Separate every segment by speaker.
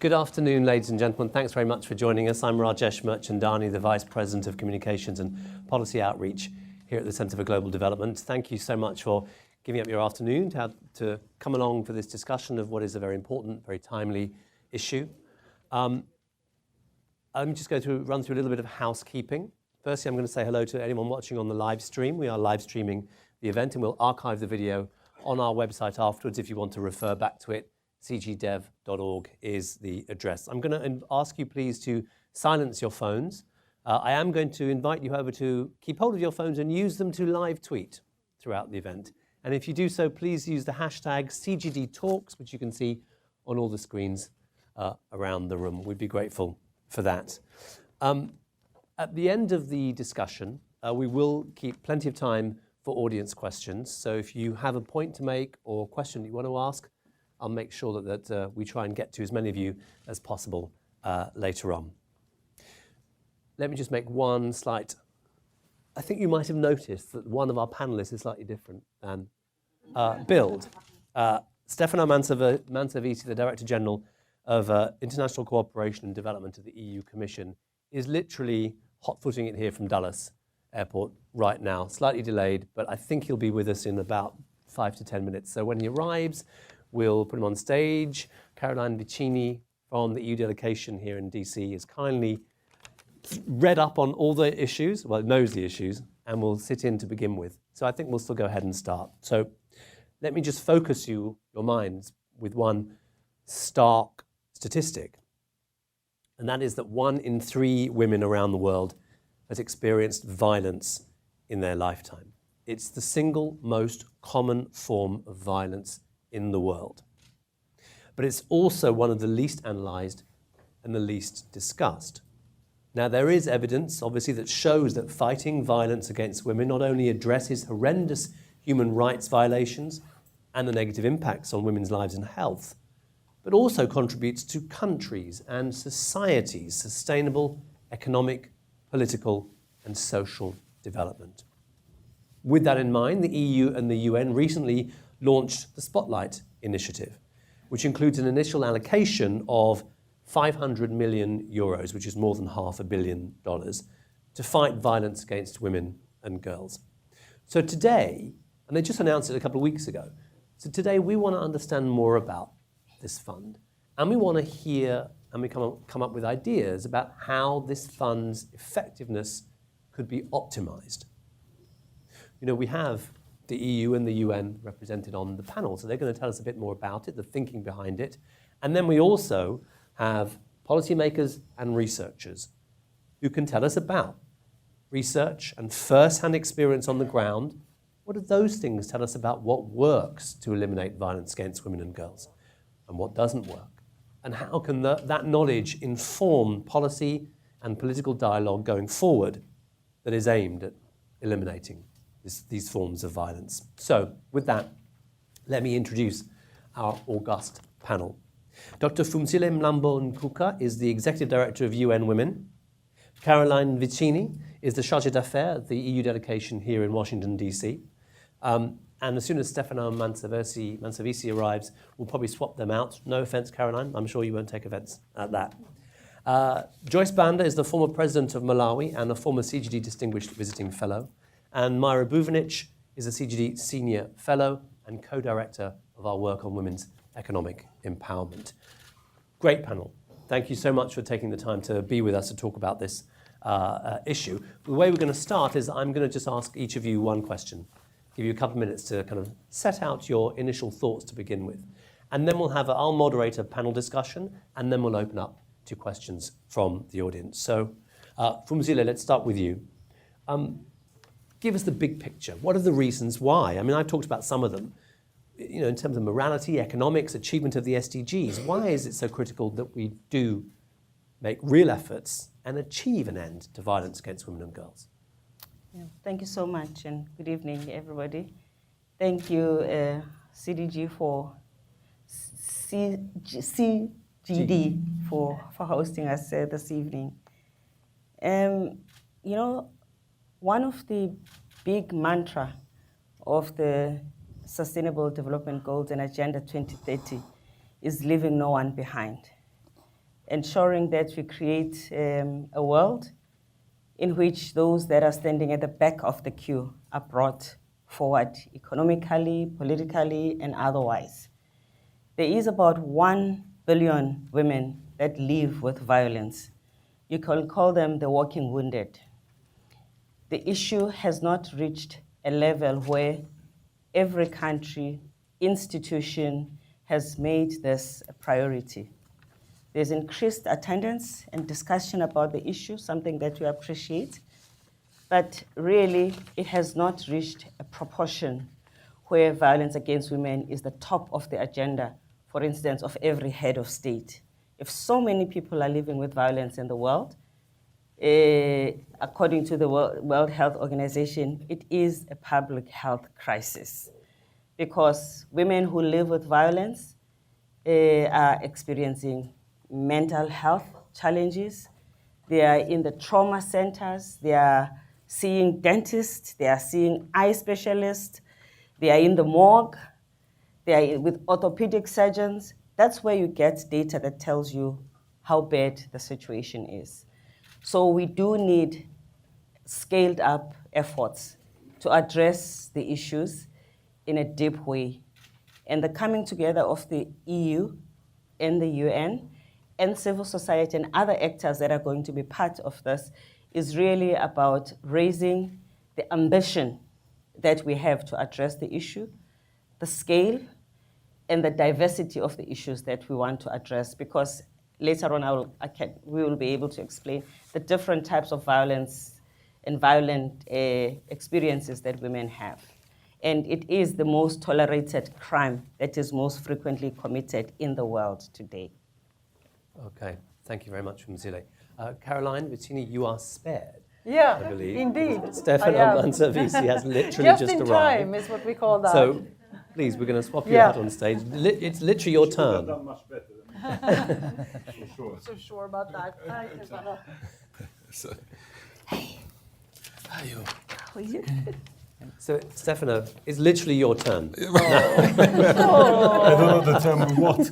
Speaker 1: Good afternoon, ladies and gentlemen. Thanks very much for joining us. I'm Rajesh Merchandani, the Vice President of Communications and Policy Outreach here at the Centre for Global Development. Thank you so much for giving up your afternoon to come along for this discussion of what is a very important, very timely issue. Let me just run through a little bit of housekeeping. Firstly, I'm going to say hello to anyone watching on the live stream. We are live streaming the event and we'll archive the video on our website afterwards if you want to refer back to it. cgdev.org is the address. I'm going to ask you please to silence your phones. I am going to invite you, however, to keep hold of your phones and use them to live tweet throughout the event. And if you do so, please use the hashtag CGDTalks, which you can see on all the screens around the room. We'd be grateful for that. At the end of the discussion, we will keep plenty of time for audience questions. So if you have a point to make or question you want to ask, I'll make sure that we try and get to as many of you as possible later on. Let me just make one slight. I think you might have noticed that one of our panelists is slightly different than billed. Stefano Manservisi, the Director General of International Cooperation and Development of the EU Commission, is literally hot-footing it here from Dulles Airport right now, slightly delayed, but I think he'll be with us in about 5 to 10 minutes. So when he arrives, we'll put him on stage. Caroline Vicini from the EU delegation here in DC is kindly read up on all the issues, well, knows the issues, and will sit in to begin with. So I think we'll still go ahead and start. So let me just focus your minds with one stark statistic, and that is that 1 in 3 women around the world has experienced violence in their lifetime. It's the single most common form of violence in the world. But it's also one of the least analysed and the least discussed. Now, there is evidence, obviously, that shows that fighting violence against women not only addresses horrendous human rights violations and the negative impacts on women's lives and health, but also contributes to countries and societies' sustainable economic, political, and social development. With that in mind, the EU and the UN recently launched the Spotlight Initiative, which includes an initial allocation of 500 million euros, which is more than $500 million, to fight violence against women and girls. So today, and they just announced it a couple of weeks ago, so today we want to understand more about this fund, and we want to hear and we come up with ideas about how this fund's effectiveness could be optimized. You know, we have the EU and the UN represented on the panel, so they're going to tell us a bit more about it, the thinking behind it. And then we also have policymakers and researchers who can tell us about research and first-hand experience on the ground. What do those things tell us about what works to eliminate violence against women and girls and what doesn't work? And how can that knowledge inform policy and political dialogue going forward that is aimed at eliminating these forms of violence? So, with that, let me introduce our august panel. Dr. Phumzile Mlambo-Ngcuka is the Executive Director of UN Women. Caroline Vicini is the Chargée d'Affaires of the EU delegation here in Washington, D.C. And as soon as Stefano Manservisi arrives, we'll probably swap them out. No offense, Caroline. I'm sure you won't take offense at that. Joyce Banda is the former president of Malawi and a former CGD Distinguished Visiting Fellow. And Myra Buvanich is a CGD Senior Fellow and co-director of our work on women's economic empowerment. Great panel. Thank you so much for taking the time to be with us to talk about this issue. The way we're going to start is I'm going to just ask each of you one question, give you a couple of minutes to kind of set out your initial thoughts to begin with. And then I'll moderate a panel discussion, and then we'll open up to questions from the audience. So, Phumzile, let's start with you. Give us the big picture. What are the reasons why? I mean, I've talked about some of them, you know, in terms of morality, economics, achievement of the SDGs. Why is it so critical that we do make real efforts and achieve an end to violence against women and girls?
Speaker 2: Yeah, thank you so much, and good evening, everybody. Thank you, CDG for CGD for hosting us this evening. You know, one of the big mantra of the Sustainable Development Goals and Agenda 2030 is leaving no one behind. ensuring that we create a world in which those that are standing at the back of the queue are brought forward economically, politically, and otherwise. There is about 1 billion women that live with violence. You can call them the walking wounded. The issue has not reached a level where every country, institution has made this a priority. There's increased attendance and discussion about the issue, something that we appreciate, but really it has not reached a proportion where violence against women is the top of the agenda, for instance, of every head of state. If so many people are living with violence in the world, according to the World Health Organization, it is a public health crisis because women who live with violence are experiencing mental health challenges. They are in the trauma centers. They are seeing dentists. They are seeing eye specialists. They are in the morgue. They are with orthopedic surgeons. That's where you get data that tells you how bad the situation is. So we do need scaled up efforts to address the issues in a deep way. And the coming together of the EU and the UN and civil society and other actors that are going to be part of this is really about raising the ambition that we have to address the issue, the scale, and the diversity of the issues that we want to address, because later on we will be able to explain the different types of violence and violent experiences that women have. And it is the most tolerated crime that is most frequently committed in the world today.
Speaker 1: Okay, thank you very much, Mzile. Caroline, Bettini, you are spared.
Speaker 3: Yeah,
Speaker 1: I believe.
Speaker 3: indeed.
Speaker 1: Stefano Manservisi has literally
Speaker 3: just
Speaker 1: just
Speaker 3: in
Speaker 1: arrived.
Speaker 3: time is what we call that.
Speaker 1: So, please, we're going to swap you
Speaker 3: Yeah.
Speaker 1: out on stage. It's literally your turn.
Speaker 4: Done much better than me. For sure.
Speaker 3: So sure about that. Hi, Stefano.
Speaker 4: So,
Speaker 1: So, Stefano, it's literally your turn.
Speaker 4: I don't know the term we want.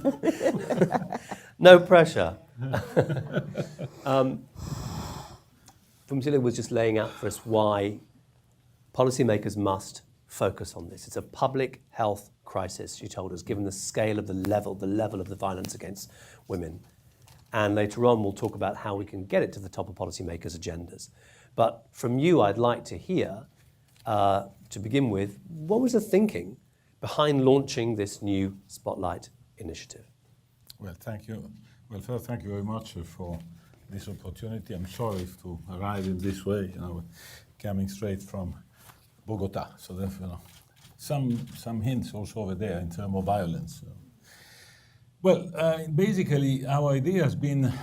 Speaker 1: No pressure. Phumzile was just laying out for us why policymakers must focus on this. It's a public health crisis, she told us, given the scale of the level of the violence against women. And later on, we'll talk about how we can get it to the top of policymakers' agendas. But from you, I'd like to hear, to begin with, what was the thinking behind launching this new Spotlight initiative?
Speaker 4: Well, thank you. Well, first, thank you very much for this opportunity. I'm sorry to arrive in this way, coming straight from Bogota. So therefore, some hints also over there in terms of violence. Well, basically, our idea has been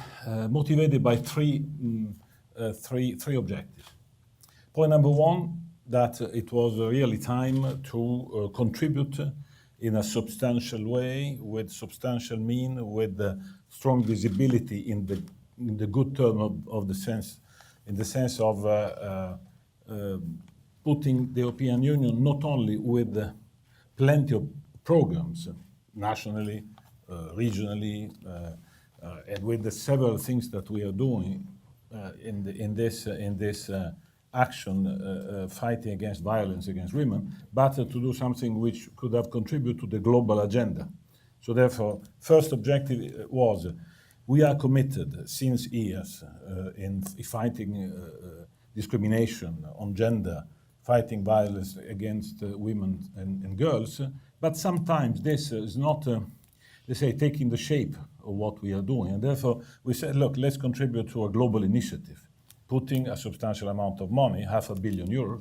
Speaker 4: motivated by three objectives. Point number one, that it was really time to contribute in a substantial way, with substantial mean, with strong visibility in the good term of the sense, in the sense of putting the European Union not only with plenty of programs, nationally, regionally, and with the several things that we are doing in this action fighting against violence against women, but to do something which could have contributed to the global agenda. So therefore, first objective was we are committed since years in fighting discrimination on gender, fighting violence against women and girls, but sometimes this is not, let's say, taking the shape of what we are doing. And therefore, we said, look, let's contribute to a global initiative, putting a substantial amount of money, €500 million,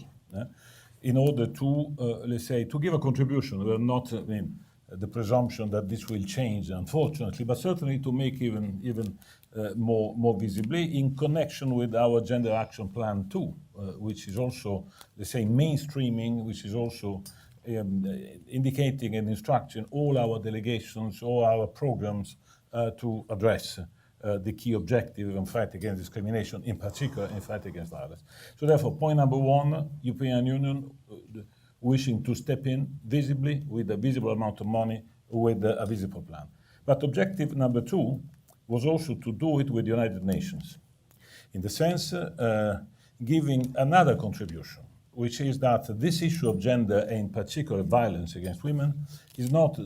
Speaker 4: in order to, let's say, to give a contribution. We're not, the presumption that this will change, unfortunately, but certainly to make even more visibly in connection with our Gender Action Plan 2, which is also, let's say, mainstreaming, which is also indicating and instructing all our delegations, all our programs to address the key objective in fight against discrimination, in particular in fight against violence. So therefore, point number one, European Union wishing to step in visibly with a visible amount of money with a visible plan. But objective number two was also to do it with the United Nations, in the sense giving another contribution, which is that this issue of gender, and in particular violence against women, is not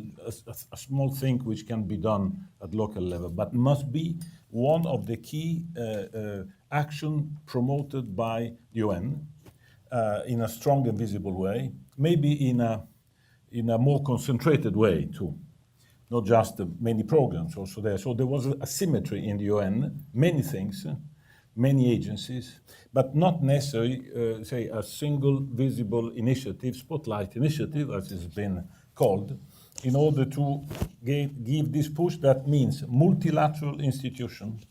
Speaker 4: a small thing which can be done at local level, but must be one of the key action promoted by the UN in a strong and visible way, maybe in a more concentrated way too. Not just many programs also there. So there was a symmetry in the UN, many things, many agencies, but not necessarily, say, a single visible initiative, spotlight initiative, as it's been called, in order to give this push. That means multilateral institutions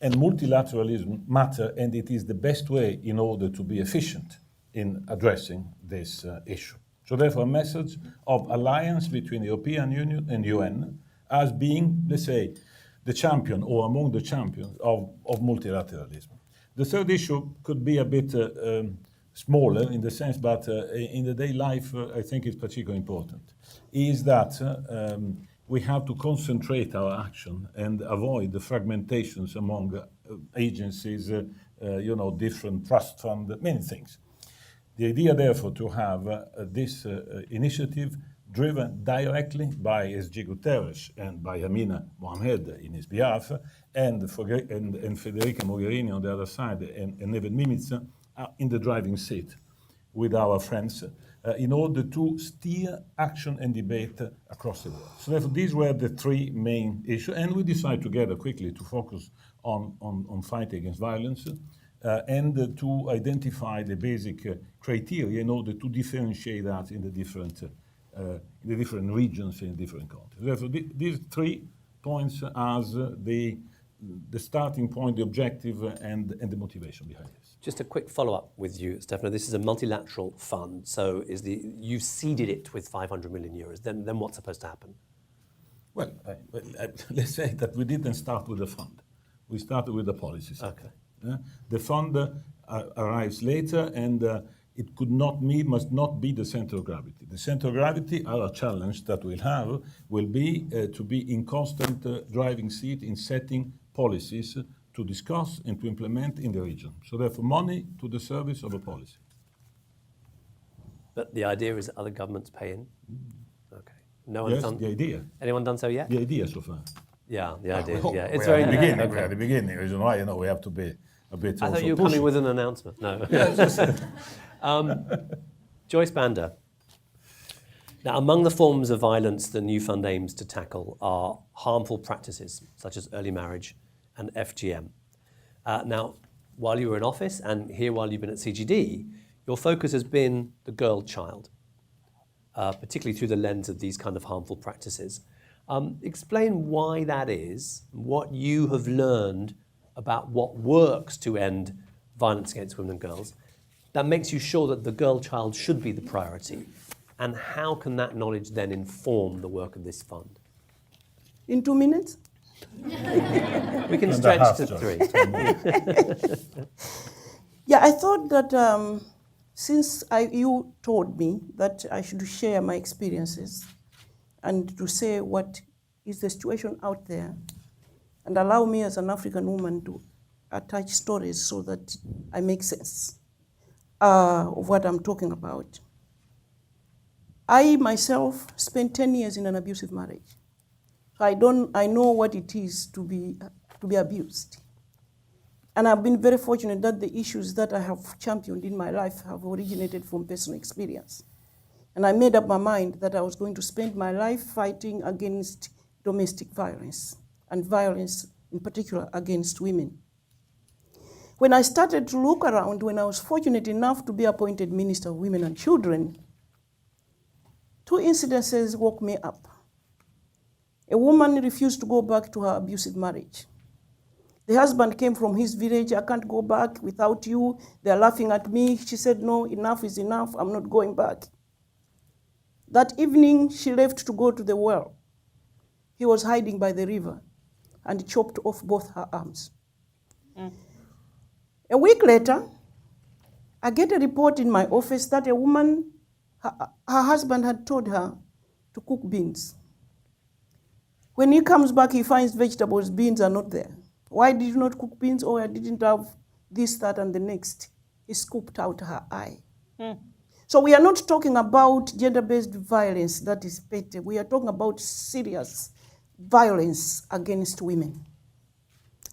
Speaker 4: and multilateralism matter, and it is the best way in order to be efficient in addressing this issue. So therefore, a message of alliance between the European Union and UN as being, let's say, the champion or among the champions of multilateralism. The third issue could be a bit smaller in the sense, but in the daily life, I think it's particularly important, is that we have to concentrate our action and avoid the fragmentations among agencies, different trust funds, many things. The idea, therefore, to have this initiative driven directly by SG Guterres and by Amina Mohamed in his behalf, and Federica Mogherini on the other side, and Neven Mimica in the driving seat with our friends, in order to steer action and debate across the world. So therefore, these were the three main issues, and we decided together quickly to focus on fighting against violence, and to identify the basic criteria in order to differentiate that in the different regions in different countries. Therefore, these 3 points as the starting point, the objective, and the motivation behind this.
Speaker 1: Just a quick follow-up with you, Stefano. This is a multilateral fund, so you've seeded it with 500 million euros. Then what's supposed to happen?
Speaker 4: Well, let's say that we didn't start with the fund. We started with the policy side.
Speaker 1: Okay.
Speaker 4: The fund arrives later, and it must not be the center of gravity. The center of gravity, our challenge that we'll have, will be to be in constant driving seat in setting policies to discuss and to implement in the region. So therefore, money to the service of a policy.
Speaker 1: But the idea is that other governments pay in? Okay. No one's
Speaker 4: Yes,
Speaker 1: done.
Speaker 4: the idea.
Speaker 1: Anyone done so yet?
Speaker 4: The idea so far.
Speaker 1: Yeah, the idea.
Speaker 4: Well,
Speaker 1: Yeah, it's
Speaker 4: we're
Speaker 1: very
Speaker 4: at the beginning.
Speaker 1: okay.
Speaker 4: We're at the beginning. Reason why we have to be a bit.
Speaker 1: I
Speaker 4: also
Speaker 1: thought you were
Speaker 4: pushy.
Speaker 1: coming with an announcement. No. Joyce Banda. Now, among the forms of violence the new fund aims to tackle are harmful practices such as early marriage and FGM. Now, while you were in office and here while you've been at CGD, your focus has been the girl child, particularly through the lens of these kind of harmful practices. Explain why that is, what you have learned about what works to end violence against women and girls that makes you sure that the girl child should be the priority, and how can that knowledge then inform the work of this fund?
Speaker 3: In 2 minutes?
Speaker 1: We can stretch to 3.
Speaker 3: Yeah, I thought that since you told me that I should share my experiences and to say what is the situation out there, and allow me as an African woman to attach stories so that I make sense of what I'm talking about. I myself spent 10 years in an abusive marriage. So I know what it is to be abused. And I've been very fortunate that the issues that I have championed in my life have originated from personal experience. And I made up my mind that I was going to spend my life fighting against domestic violence, and violence in particular against women. When I started to look around, when I was fortunate enough to be appointed Minister of Women and Children, 2 incidences woke me up. A woman refused to go back to her abusive marriage. The husband came from his village, I can't go back without you, they're laughing at me. She said, no, enough is enough, I'm not going back. That evening, she left to go to the well. He was hiding by the river and chopped off both her arms. A week later, I get a report in my office that a woman, her husband had told her to cook beans. When he comes back, he finds vegetables, beans are not there. Why did you not cook beans? Oh, I didn't have this, that, and the next. He scooped out her eye. So we are not talking about gender-based violence that is petty. We are talking about serious violence against women.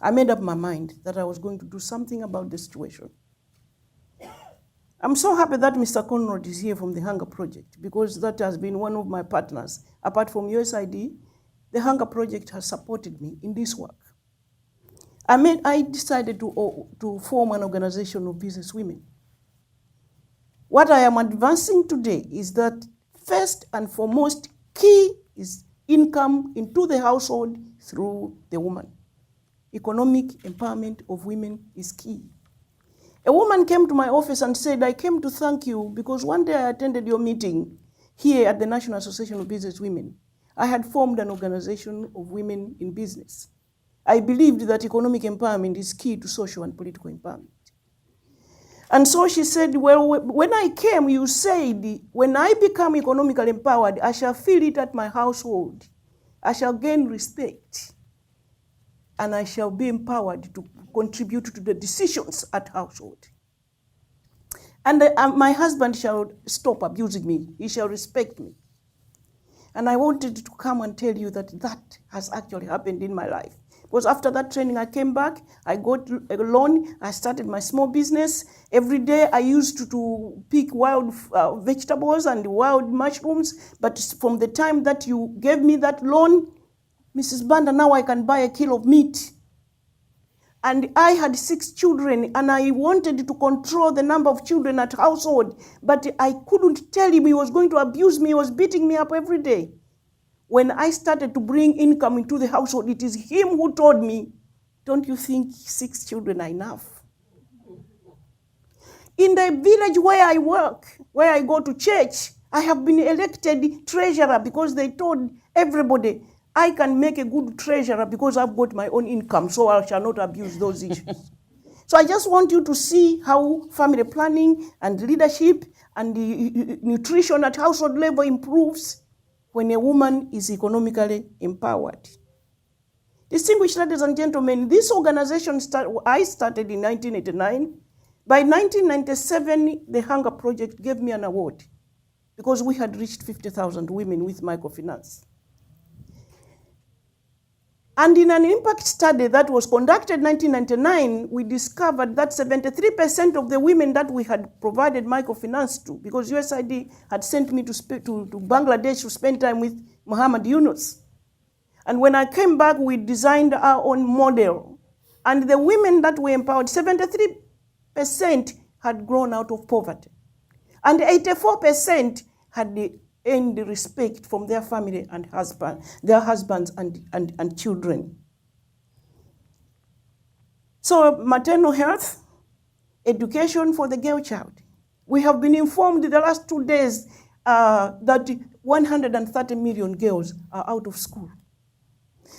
Speaker 3: I made up my mind that I was going to do something about the situation. I'm so happy that Mr. Conrad is here from the Hunger Project, because that has been one of my partners. Apart from USID, the Hunger Project has supported me in this work. I decided to form an organization of business women. What I am advancing today is that first and foremost, key is income into the household through the woman. Economic empowerment of women is key. A woman came to my office and said, I came to thank you because one day I attended your meeting here at the National Association of Business Women. I had formed an organization of women in business. I believed that economic empowerment is key to social and political empowerment. And so she said, well, when I came, you said, when I become economically empowered, I shall feel it at my household. I shall gain respect, and I shall be empowered to contribute to the decisions at household. And my husband shall stop abusing me. He shall respect me. And I wanted to come and tell you that that has actually happened in my life. Because after that training, I came back, I got a loan, I started my small business. Every day I used to pick wild vegetables and wild mushrooms. But from the time that you gave me that loan, Mrs. Banda, now I can buy a kilo of meat. And I had 6 children, and I wanted to control the number of children at household, but I couldn't tell him. He was going to abuse me. He was beating me up every day. When I started to bring income into the household, it is him who told me, don't you think 6 children are enough? In the village where I work, where I go to church, I have been elected treasurer because they told everybody, I can make a good treasurer because I've got my own income, so I shall not abuse those issues. So I just want you to see how family planning and leadership and the nutrition at household level improves when a woman is economically empowered. Distinguished ladies and gentlemen, this organization I started in 1989. By 1997, the Hunger Project gave me an award because we had reached 50,000 women with microfinance. And in an impact study that was conducted in 1999, we discovered that 73% of the women that we had provided microfinance to, because USID had sent me to Bangladesh to spend time with Muhammad Yunus. And when I came back, we designed our own model. And the women that we empowered, 73% had grown out of poverty. And 84% had earned respect from their family and their husbands and children. So maternal health, education for the girl child. We have been informed the last 2 days that 130 million girls are out of school.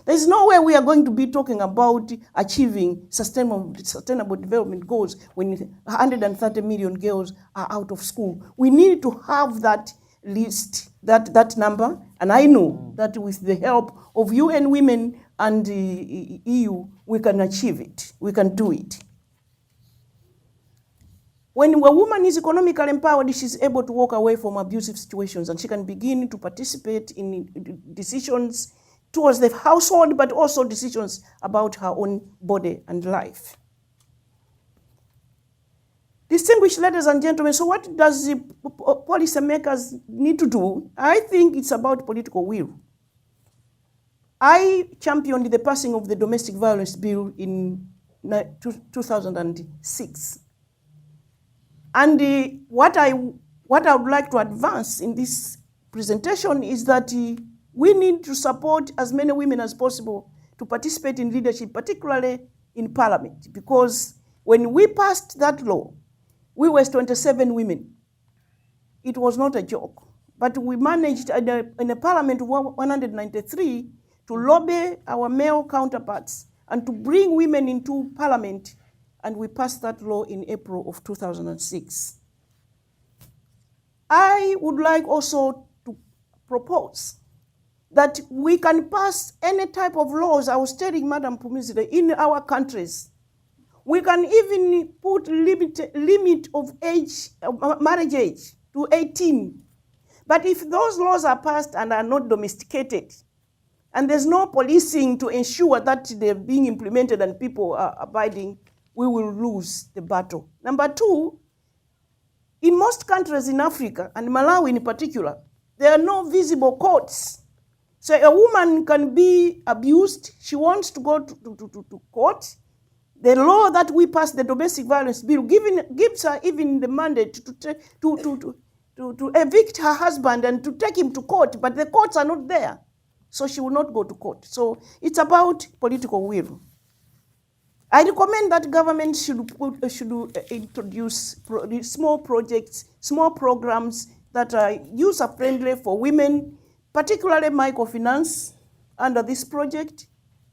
Speaker 3: There's no way we are going to be talking about achieving sustainable development goals when 130 million girls are out of school. We need to have that list, that number, and I know that with the help of UN Women and the EU, we can achieve it. We can do it. When a woman is economically empowered, she's able to walk away from abusive situations, and she can begin to participate in decisions towards the household, but also decisions about her own body and life. Distinguished ladies and gentlemen, so what does the policymakers need to do? I think it's about political will. I championed the passing of the domestic violence bill in 2006. And what I would like to advance in this presentation is that we need to support as many women as possible to participate in leadership, particularly in parliament, because when we passed that law, we were 27 women. It was not a joke. But we managed in a parliament of 193 to lobby our male counterparts and to bring women into parliament, and we passed that law in April of 2006. I would like also to propose that we can pass any type of laws. I was telling Madam Pumisile, in our countries, we can even put limit of age, marriage age to 18. But if those laws are passed and are not domesticated, and there's no policing to ensure that they're being implemented and people are abiding, we will lose the battle. Number two, in most countries in Africa, and Malawi in particular, there are no visible courts. So a woman can be abused, she wants to go to court. The law that we passed, the domestic violence bill, gives her even the mandate to evict her husband and to take him to court, but the courts are not there. So she will not go to court. So it's about political will. I recommend that government should introduce small projects, small programs that are user-friendly for women, particularly microfinance under this project.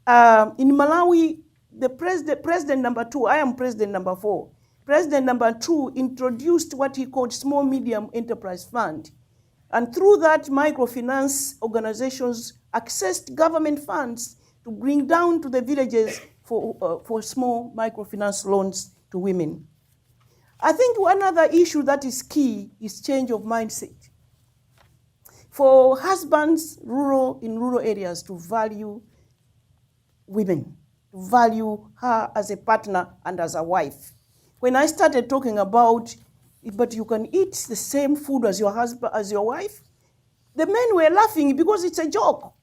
Speaker 3: In Malawi, the president number 2, I am president number 4. President number 2 introduced what he called Small Medium Enterprise Fund. And through that, microfinance organizations accessed government funds to bring down to the villages for small microfinance loans to women. I think one other issue that is key is change of mindset. For husbands in rural areas to value women, to value her as a partner and as a wife. When I started talking about, but you can eat the same food as your husband, as your wife, the men were laughing because it's a joke.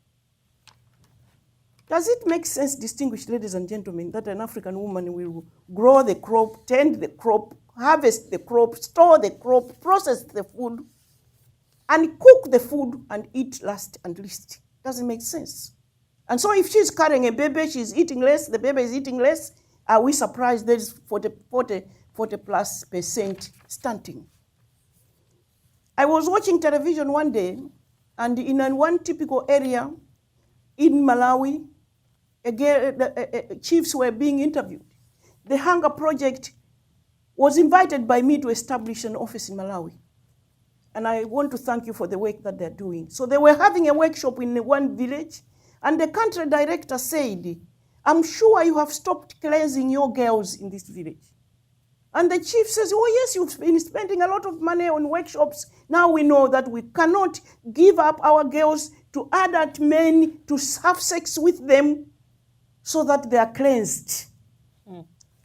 Speaker 3: Does it make sense, distinguished ladies and gentlemen, that an African woman will grow the crop, tend the crop, harvest the crop, store the crop, process the food, and cook the food and eat last and least? Doesn't make sense. And so if she's carrying a baby, she's eating less, the baby is eating less, are we surprised there's 40+% stunting? I was watching television one day, and in one typical area in Malawi, chiefs were being interviewed. The Hunger Project was invited by me to establish an office in Malawi. And I want to thank you for the work that they're doing. So they were having a workshop in one village, and the country director said, I'm sure you have stopped cleansing your girls in this village. And the chief says, oh yes, you've been spending a lot of money on workshops. Now we know that we cannot give up our girls to adult men to have sex with them so that they are cleansed.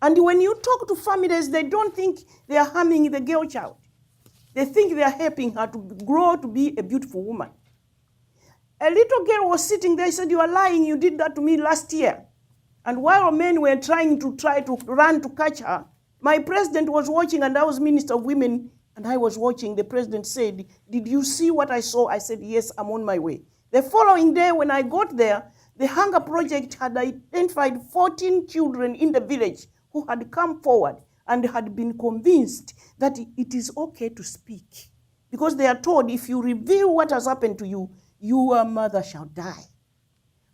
Speaker 3: And when you talk to families, they don't think they are harming the girl child. They think they are helping her to grow to be a beautiful woman. A little girl was sitting there, said, you are lying, you did that to me last year. And while men were trying to run to catch her, my president was watching, and I was Minister of Women, and I was watching. The president said, did you see what I saw? I said, yes, I'm on my way. The following day, when I got there, the Hunger Project had identified 14 children in the village who had come forward and had been convinced that it is okay to speak. Because they are told, if you reveal what has happened to you, your mother shall die.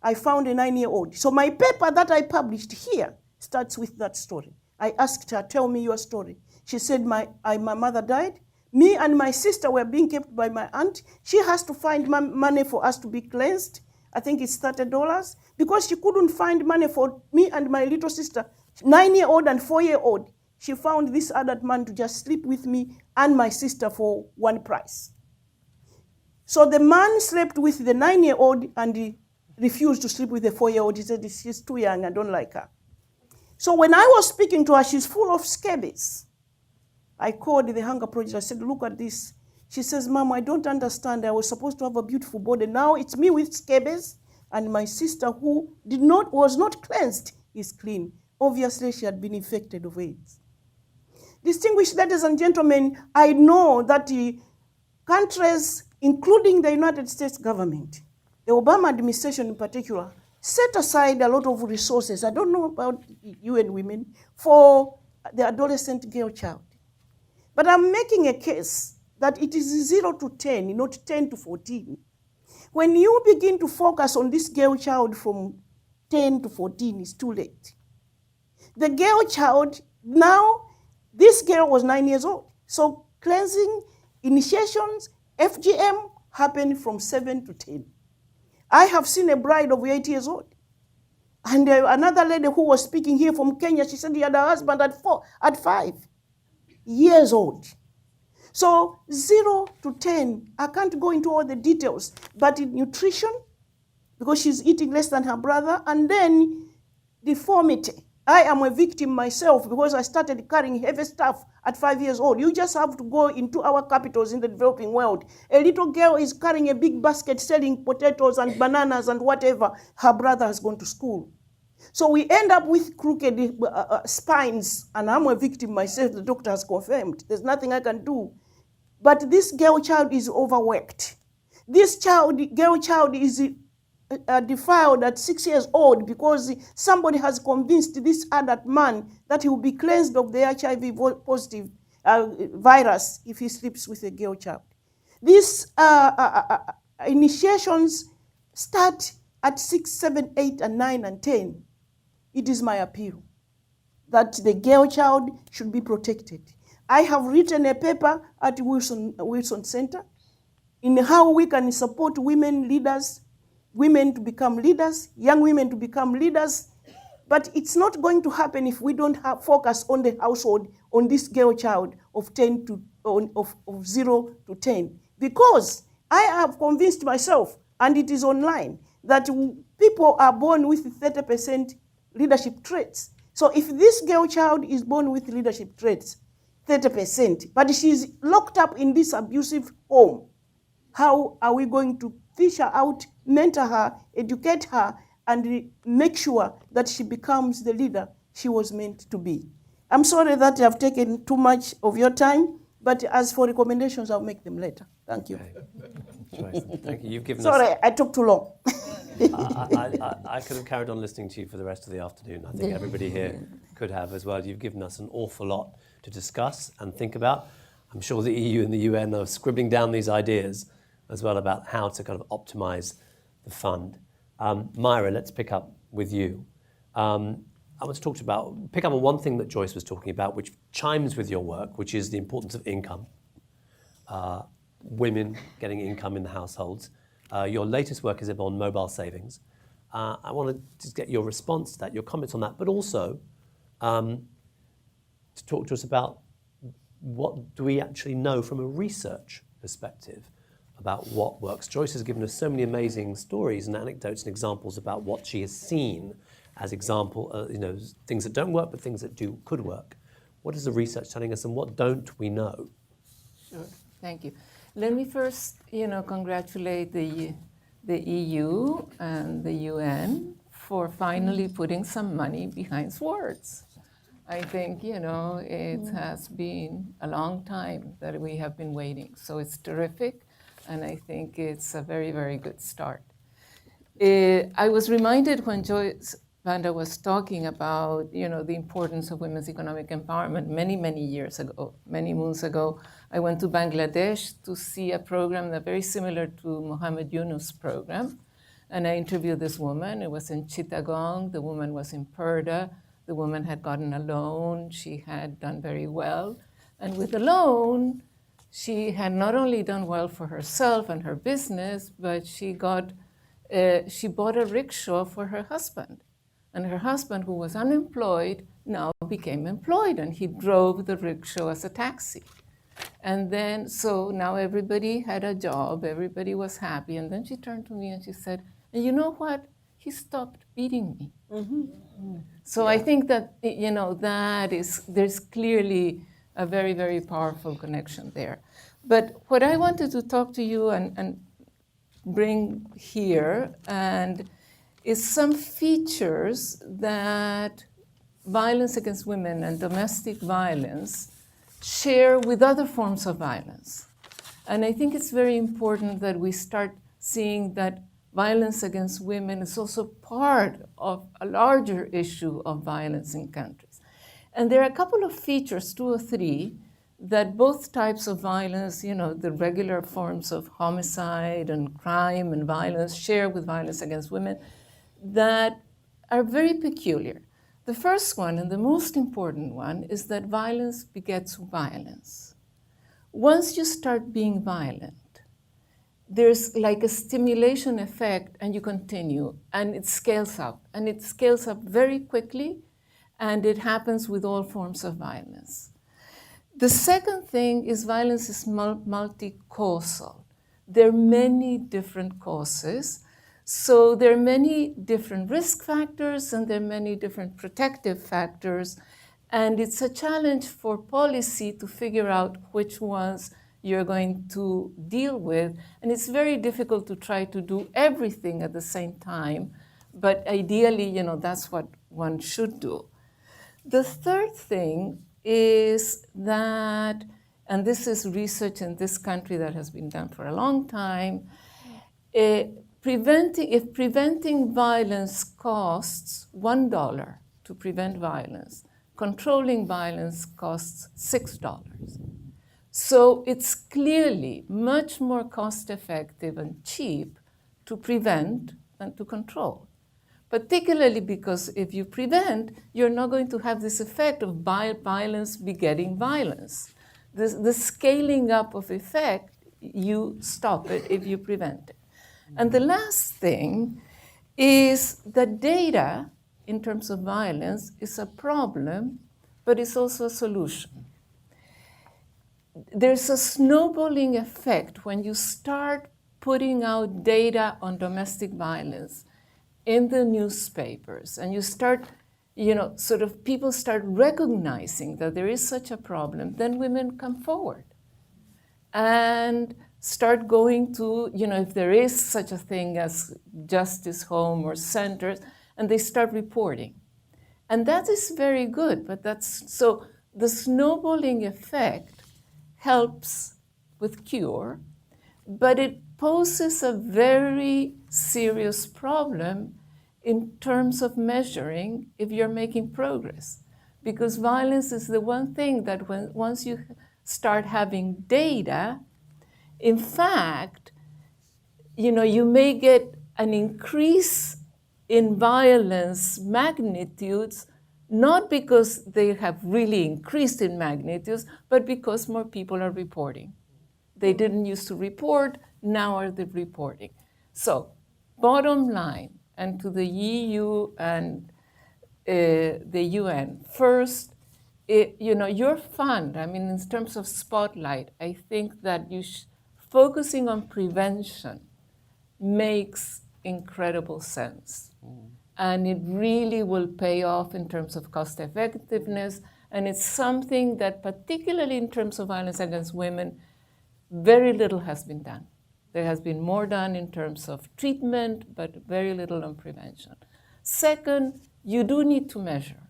Speaker 3: I found a 9-year-old. So my paper that I published here starts with that story. I asked her, tell me your story. She said, my mother died. Me and my sister were being kept by my aunt. She has to find money for us to be cleansed. I think it's $30. Because she couldn't find money for me and my little sister, 9-year-old and 4-year-old. She found this adult man to just sleep with me and my sister for one price. So the man slept with the 9-year-old and he refused to sleep with the 4-year-old. He said, she's too young, I don't like her. So when I was speaking to her, she's full of scabies. I called the Hunger Project. I said, look at this. She says, Mom, I don't understand. I was supposed to have a beautiful body. Now it's me with scabies, and my sister who was not cleansed is clean. Obviously, she had been infected with AIDS. Distinguished ladies and gentlemen, I know that the countries, including the United States government, the Obama administration in particular, set aside a lot of resources, I don't know about UN women, for the adolescent girl child. But I'm making a case that it is 0 to 10, not 10 to 14. When you begin to focus on this girl child from 10 to 14, it's too late. The girl child, now, this girl was 9 years old. So cleansing, initiations, FGM happened from 7 to 10. I have seen a bride of 8 years old. And another lady who was speaking here from Kenya, she said he had a husband at 5 years old. So 0 to 10, I can't go into all the details, but in nutrition, because she's eating less than her brother, and then deformity. I am a victim myself because I started carrying heavy stuff at 5 years old. You just have to go into our capitals in the developing world. A little girl is carrying a big basket selling potatoes and bananas and whatever. Her brother has gone to school. So we end up with crooked spines, and I'm a victim myself. The doctor has confirmed. There's nothing I can do. But this girl child is overworked. This girl child is defiled at 6 years old because somebody has convinced this adult man that he will be cleansed of the HIV positive virus if he sleeps with a girl child. These initiations start at 6, 7, 8, and 9, and 10. It is my appeal that the girl child should be protected. I have written a paper at Wilson Center in how we can support women leaders, women to become leaders, young women to become leaders. But it's not going to happen if we don't focus on the household, on this girl child of 0 to 10. Because I have convinced myself, and it is online, that people are born with 30% leadership traits. So if this girl child is born with leadership traits, 30%, but she's locked up in this abusive home, how are we going to fish her out, mentor her, educate her, and make sure that she becomes the leader she was meant to be? I'm sorry that I've taken too much of your time, but as for recommendations, I'll make them later. Thank you.
Speaker 1: Okay. Thank you. You've given
Speaker 3: Sorry,
Speaker 1: us...
Speaker 3: I took too long.
Speaker 1: I could have carried on listening to you for the rest of the afternoon. I think everybody here could have as well. You've given us an awful lot to discuss and think about. I'm sure the EU and the UN are scribbling down these ideas as well about how to kind of optimize the fund. Myra, let's pick up with you. I want to pick up on one thing that Joyce was talking about, which chimes with your work, which is the importance of income. Women getting income in the households. Your latest work is on mobile savings. I want to just get your response to that, your comments on that, but also to talk to us about what do we actually know from a research perspective about what works. Joyce has given us so many amazing stories and anecdotes and examples about what she has seen as things that don't work, but things that could work. What is the research telling us, and what don't we know?
Speaker 5: Sure, thank you. Let me first, congratulate the EU and the UN for finally putting some money behind words. I think, it has been a long time that we have been waiting. So it's terrific, and I think it's a very, very good start. I was reminded when Joyce Vanda was talking about, the importance of women's economic empowerment many, many years ago, many moons ago. I went to Bangladesh to see a program that very similar to Mohammed Yunus' program. And I interviewed this woman. It was in Chittagong. The woman was in Purda. The woman had gotten a loan. She had done very well. And with the loan, she had not only done well for herself and her business, but she bought a rickshaw for her husband. And her husband, who was unemployed, now became employed, and he drove the rickshaw as a taxi. And then, so now everybody had a job, everybody was happy. And then she turned to me and she said, and you know what? He stopped beating me. Mm-hmm. So I think that, there's clearly a very, very powerful connection there. But what I wanted to talk to you and bring here is some features that violence against women and domestic violence share with other forms of violence. And I think it's very important that we start seeing that violence against women is also part of a larger issue of violence in countries. And there are a couple of features, 2 or 3, that both types of violence, the regular forms of homicide and crime and violence share with violence against women that are very peculiar. The first one, and the most important one, is that violence begets violence. Once you start being violent, there's like a stimulation effect and you continue and it scales up and it scales up very quickly, and it happens with all forms of violence. The second thing is violence is multi-causal. There are many different causes. So there are many different risk factors and there are many different protective factors. And it's a challenge for policy to figure out which ones you're going to deal with. And it's very difficult to try to do everything at the same time. But ideally, that's what one should do. The third thing is that, and this is research in this country that has been done for a long time, if preventing violence costs $1 to prevent violence, controlling violence costs $6. So it's clearly much more cost-effective and cheap to prevent than to control. Particularly because if you prevent, you're not going to have this effect of violence begetting violence. The scaling up of effect, you stop it if you prevent it. And the last thing is that data, in terms of violence, is a problem, but it's also a solution. There's a snowballing effect when you start putting out data on domestic violence in the newspapers, and you start, people start recognizing that there is such a problem, then women come forward and start going to, if there is such a thing as justice home or centers, and they start reporting. And that is very good, so the snowballing effect helps with cure, but it poses a very serious problem in terms of measuring if you're making progress. Because violence is the one thing that once you start having data, in fact, you may get an increase in violence magnitudes, not because they have really increased in magnitudes, but because more people are reporting. They didn't used to report, now are they reporting. So, bottom line, and to the EU and the UN, first, your fund, in terms of spotlight, I think that focusing on prevention makes incredible sense. And it really will pay off in terms of cost effectiveness. And it's something that, particularly in terms of violence against women, very little has been done. There has been more done in terms of treatment, but very little on prevention. Second, you do need to measure.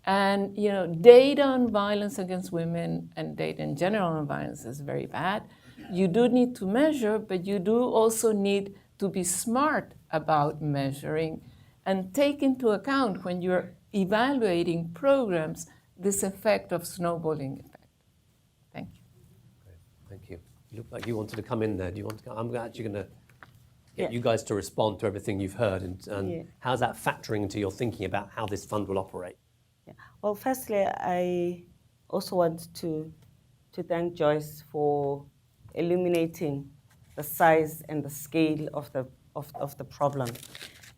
Speaker 5: And data on violence against women and data in general on violence is very bad. You do need to measure, but you do also need to be smart about measuring and take into account when you're evaluating programs this effect of snowballing effect. Thank you.
Speaker 1: Great. Thank you. You look like you wanted to come in there. Do you want to? I'm actually going to get you guys to respond to everything you've heard, and how's that factoring into your thinking about how this fund will operate?
Speaker 2: Yeah. Well, firstly, I also want to thank Joyce for illuminating the size and the scale of the problem.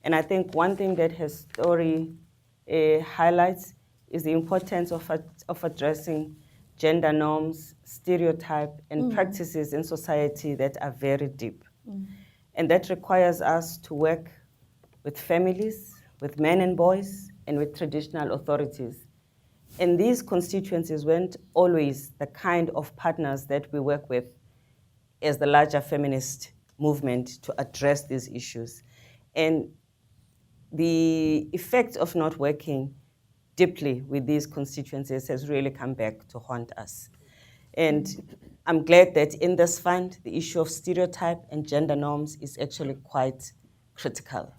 Speaker 2: And I think one thing that her story highlights is the importance of addressing gender norms, stereotype, and practices in society that are very deep. And that requires us to work with families, with men and boys, and with traditional authorities. And these constituencies weren't always the kind of partners that we work with as the larger feminist movement to address these issues. And the effect of not working deeply with these constituencies has really come back to haunt us. And I'm glad that in this fund, the issue of stereotype and gender norms is actually quite critical.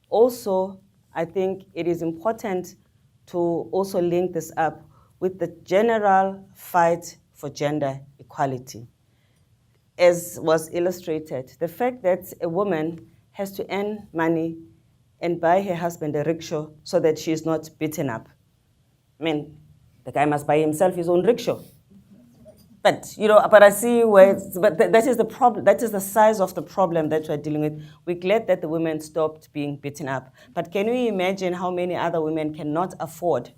Speaker 2: Also, I think it is important to also link this up with the general fight for gender equality. As was illustrated, the fact that a woman has to earn money and buy her husband a rickshaw so that she is not beaten up. I mean, the guy must buy himself his own rickshaw. But but I see where. That is the problem. That is the size of the problem that we're dealing with. We're glad that the women stopped being beaten up. But can we imagine how many other women cannot afford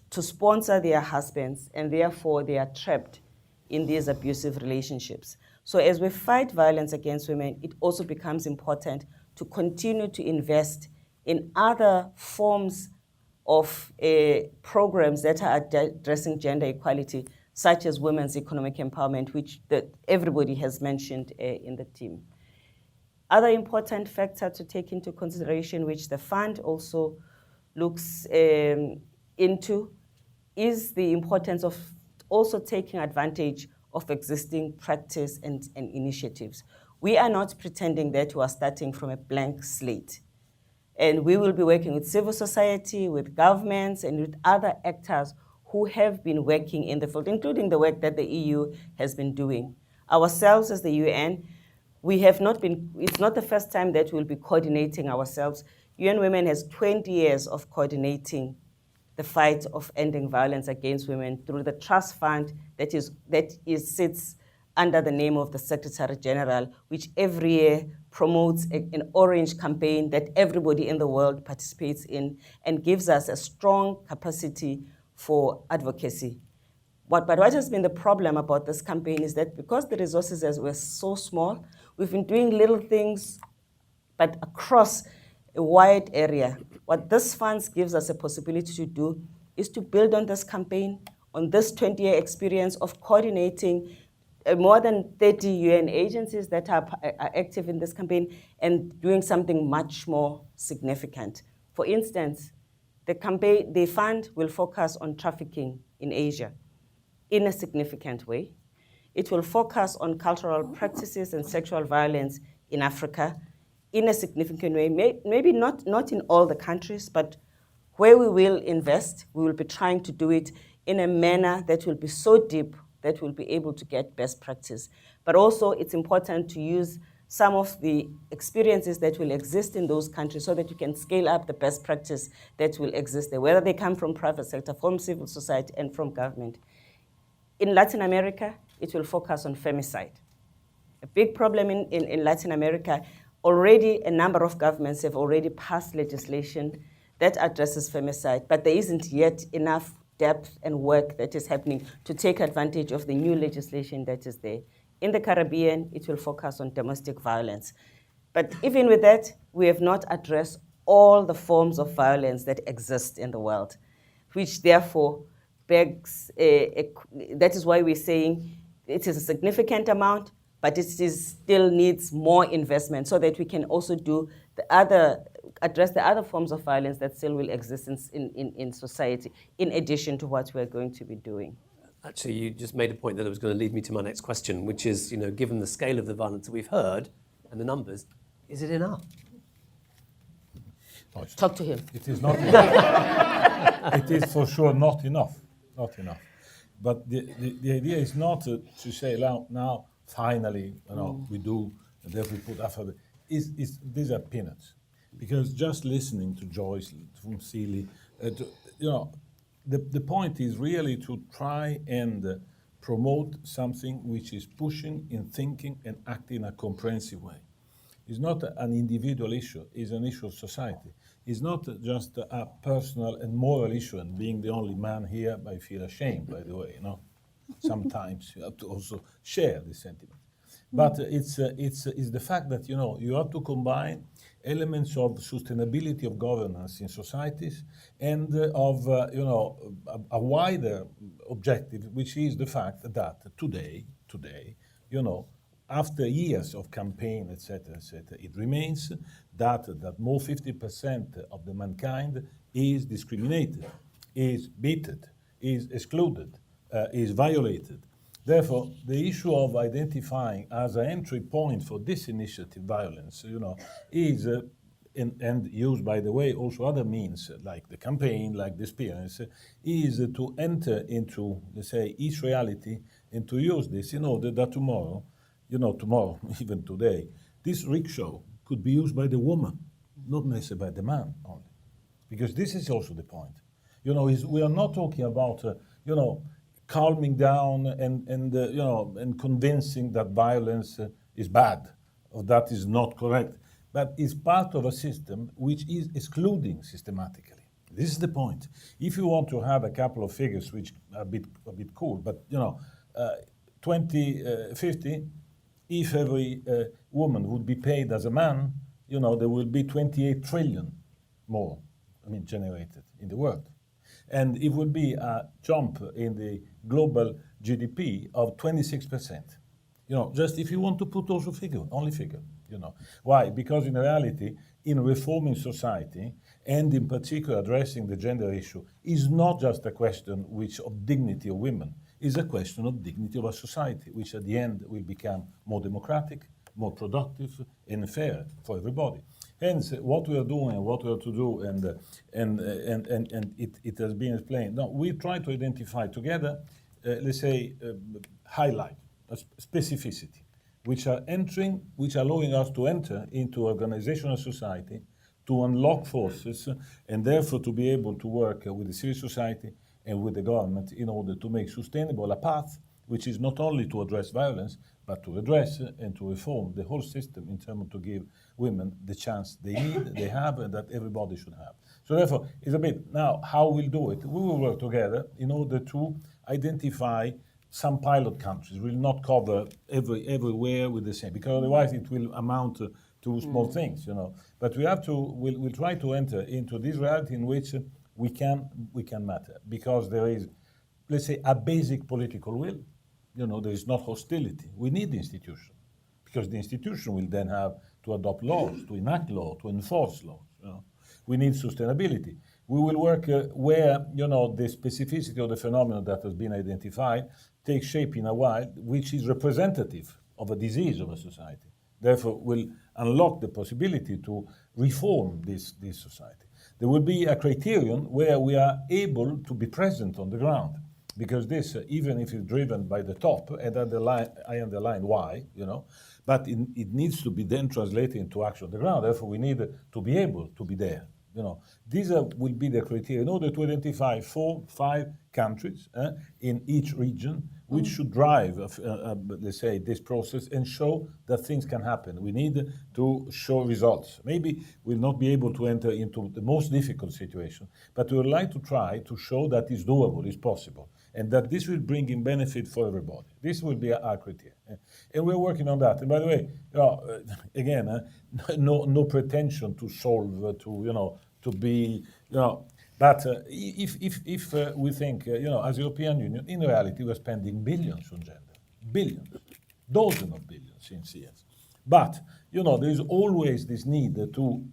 Speaker 2: to sponsor their husbands, and therefore they are trapped in these abusive relationships? So as we fight violence against women, it also becomes important to continue to invest in other forms of programs that are addressing gender equality, such as women's economic empowerment, which everybody has mentioned in the team. Other important factor to take into consideration, which the fund also looks into, is the importance of also taking advantage of existing practice and initiatives. We are not pretending that we are starting from a blank slate. And we will be working with civil society, with governments, and with other actors who have been working in the field, including the work that the EU has been doing. Ourselves as the UN, we have not been, it's not the first time that we'll be coordinating ourselves. UN Women has 20 years of coordinating the fight of ending violence against women through the trust fund that sits under the name of the Secretary General, which every year promotes an orange campaign that everybody in the world participates in and gives us a strong capacity for advocacy. But what has been the problem about this campaign is that because the resources were so small, we've been doing little things, but across a wide area. What this fund gives us a possibility to do is to build on this campaign, on this 20-year experience of coordinating more than 30 UN agencies that are active in this campaign and doing something much more significant. For instance, the fund will focus on trafficking in Asia in a significant way. It will focus on cultural practices and sexual violence in Africa in a significant way, maybe not in all the countries, but where we will invest, we will be trying to do it in a manner that will be so deep that we'll be able to get best practice. But also it's important to use some of the experiences that will exist in those countries so that you can scale up the best practice that will exist there, whether they come from private sector, from civil society, and from government. In Latin America, it will focus on femicide. A big problem in Latin America, already a number of governments have already passed legislation that addresses femicide, but there isn't yet enough depth and work that is happening to take advantage of the new legislation that is there. In the Caribbean, it will focus on domestic violence. But even with that, we have not addressed all the forms of violence that exist in the world, which therefore begs, that is why we're saying it is a significant amount, but it still needs more investment so that we can also do address the other forms of violence that still will exist in society, in addition to what we're going to be doing.
Speaker 1: Actually, you just made a point that was going to lead me to my next question, which is, given the scale of the violence that we've heard and the numbers, is it enough?
Speaker 4: No,
Speaker 2: Talk to him.
Speaker 4: It is not enough. It is for sure not enough. Not enough. But the idea is not to say now finally, we do, and then we put effort. These are peanuts. Because just listening to Joyce, from Seeley, the point is really to try and promote something which is pushing in thinking and acting in a comprehensive way. It's not an individual issue, it's an issue of society. It's not just a personal and moral issue, and being the only man here, I feel ashamed, by the way, Sometimes you have to also share this sentiment. But it's the fact that, you have to combine elements of sustainability of governance in societies and of, a wider objective, which is the fact that today, after years of campaign, etc., it remains that more 50% of the mankind is discriminated, is beaten, is excluded, is violated. Therefore, the issue of identifying as an entry point for this initiative violence, is, and used, by the way, also other means like the campaign, like the experience, is to enter into, let's say, each reality and to use this in order that tomorrow, even today, this rickshaw could be used by the woman, not necessarily by the man only. Because this is also the point. We are not talking about, calming down and convincing that violence is bad or that is not correct, but is part of a system which is excluding systematically. This is the point. If you want to have a couple of figures which are a bit cool, but 2050, if every woman would be paid as a man, there will be 28 trillion more, generated in the world. And it would be a jump in the global GDP of 26%. Just if you want to put also only figure. Why? Because in reality, in reforming society, and in particular addressing the gender issue, is not just a question of dignity of women, is a question of dignity of a society, which at the end will become more democratic, more productive, and fair for everybody. Hence, what we are doing, what we are to do, and it has been explained. Now, we try to identify together, highlight, specificity, which are allowing us to enter into organizational society, to unlock forces, and therefore to be able to work with the civil society and with the government in order to make sustainable a path which is not only to address violence, but to address and to reform the whole system in terms of to give women the chance they need, they have, and that everybody should have. So therefore, it's a bit, now, how we'll do it? We will work together in order to identify some pilot countries. We'll not cover everywhere with the same, because otherwise it will amount to small things, But we'll try to enter into this reality in which we can matter, because there is, let's say, a basic political will. There is not hostility. We need the institution, because the institution will then have to adopt laws, to enact law, to enforce laws. We need sustainability. We will work where the specificity of the phenomenon that has been identified takes shape in a way which is representative of a disease of a society. Therefore, will unlock the possibility to reform this society. There will be a criterion where we are able to be present on the ground, because this, even if it's driven by the top, and I underline why, but it needs to be then translated into action on the ground. Therefore, we need to be able to be there. These will be the criteria in order to identify 4-5 countries in each region which should drive, let's say, this process and show that things can happen. We need to show results. Maybe we'll not be able to enter into the most difficult situation, but we would like to try to show that it's doable, it's possible, and that this will bring in benefit for everybody. This will be our criteria. And we're working on that. And by the way, again, no pretension to solve, to be, but if we think, as European Union, in reality, we're spending billions on gender. Billions. Dozens of billions since years. But, there is always this need to,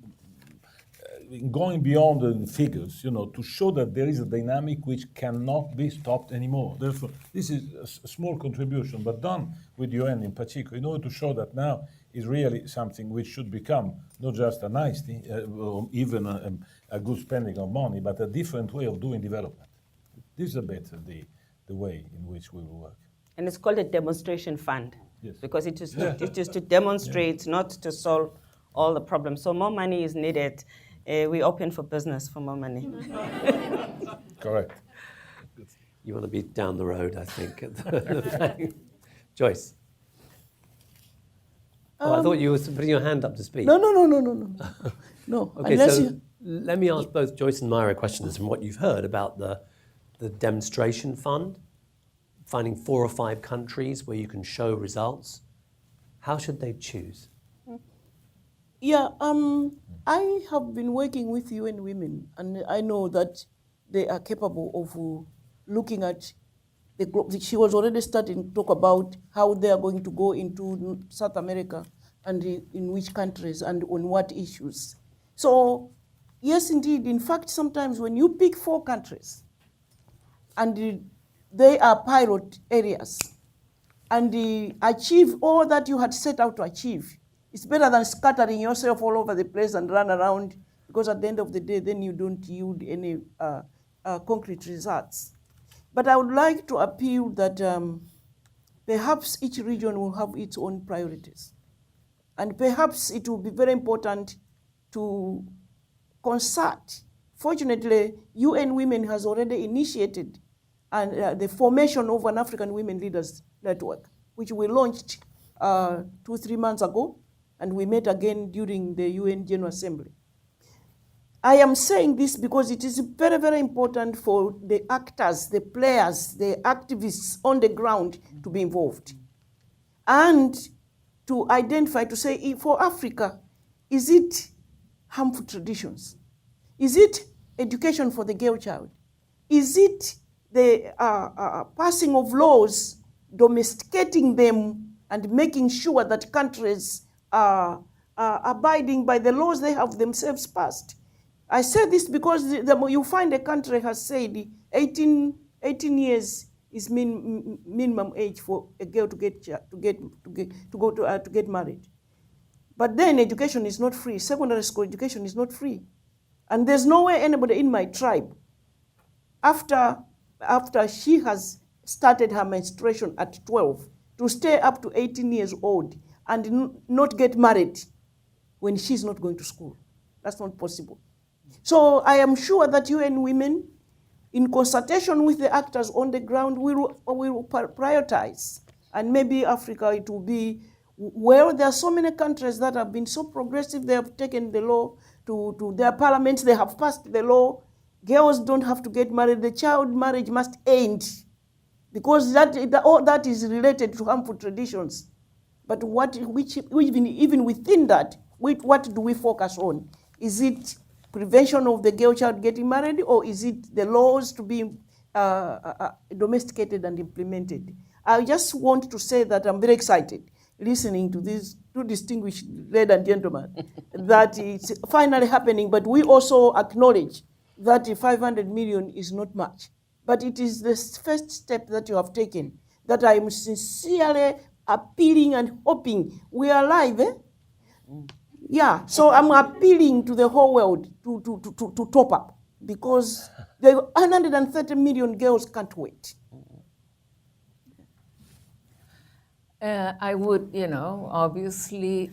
Speaker 4: going beyond the figures, to show that there is a dynamic which cannot be stopped anymore. Therefore, this is a small contribution, but done with UN in particular, in order to show that now is really something which should become not just a nicety, or even a good spending of money, but a different way of doing development. This is a bit the way in which we will work.
Speaker 2: And it's called a demonstration fund,
Speaker 4: yes,
Speaker 2: because it is to demonstrate, not to solve all the problems. So more money is needed. We open for business for more money.
Speaker 4: Correct.
Speaker 1: You want to be down the road, I think. Joyce. I thought you were putting your hand up to speak.
Speaker 3: No. No.
Speaker 1: Okay, so let me ask both Joyce and Myra questions from what you've heard about the demonstration fund, finding 4 or 5 countries where you can show results. How should they choose?
Speaker 3: Yeah, I have been working with UN Women, and I know that they are capable of looking at the group. She was already starting to talk about how they are going to go into South America and in which countries and on what issues. So, yes, indeed. In fact, sometimes when you pick 4 countries and they are pilot areas and achieve all that you had set out to achieve, it's better than scattering yourself all over the place and run around, because at the end of the day, then you don't yield any concrete results. But I would like to appeal that perhaps each region will have its own priorities. And perhaps it will be very important to consult. Fortunately, UN Women has already initiated and the formation of an African Women Leaders Network, which we launched 2-3 months ago, and we met again during the UN General Assembly. I am saying this because it is very, very important for the actors, the players, the activists on the ground to be involved. And to identify, to say, for Africa, is it harmful traditions? Is it education for the girl child? Is it the passing of laws, domesticating them, and making sure that countries are abiding by the laws they have themselves passed? I say this because you find a country has said 18 years is minimum age for a girl to get married. But then education is not free. Secondary school education is not free. And there's no way anybody in my tribe, after she has started her menstruation at 12, to stay up to 18 years old and not get married when she's not going to school. That's not possible. So I am sure that UN Women, in consultation with the actors on the ground, will prioritize. And maybe Africa, it will be where there are so many countries that have been so progressive, they have taken the law to their parliaments, they have passed the law. Girls don't have to get married. The child marriage must end, because all that is related to harmful traditions. But even within that, what do we focus on? Is it prevention of the girl child getting married, or is it the laws to be domesticated and implemented? I just want to say that I'm very excited listening to these two distinguished ladies and gentlemen that it's finally happening, but we also acknowledge that 500 million is not much. But it is the first step that you have taken that I am sincerely appealing and hoping we are alive. Yeah, so I'm appealing to the whole world to top up, because the 130 million girls can't wait.
Speaker 5: I would, obviously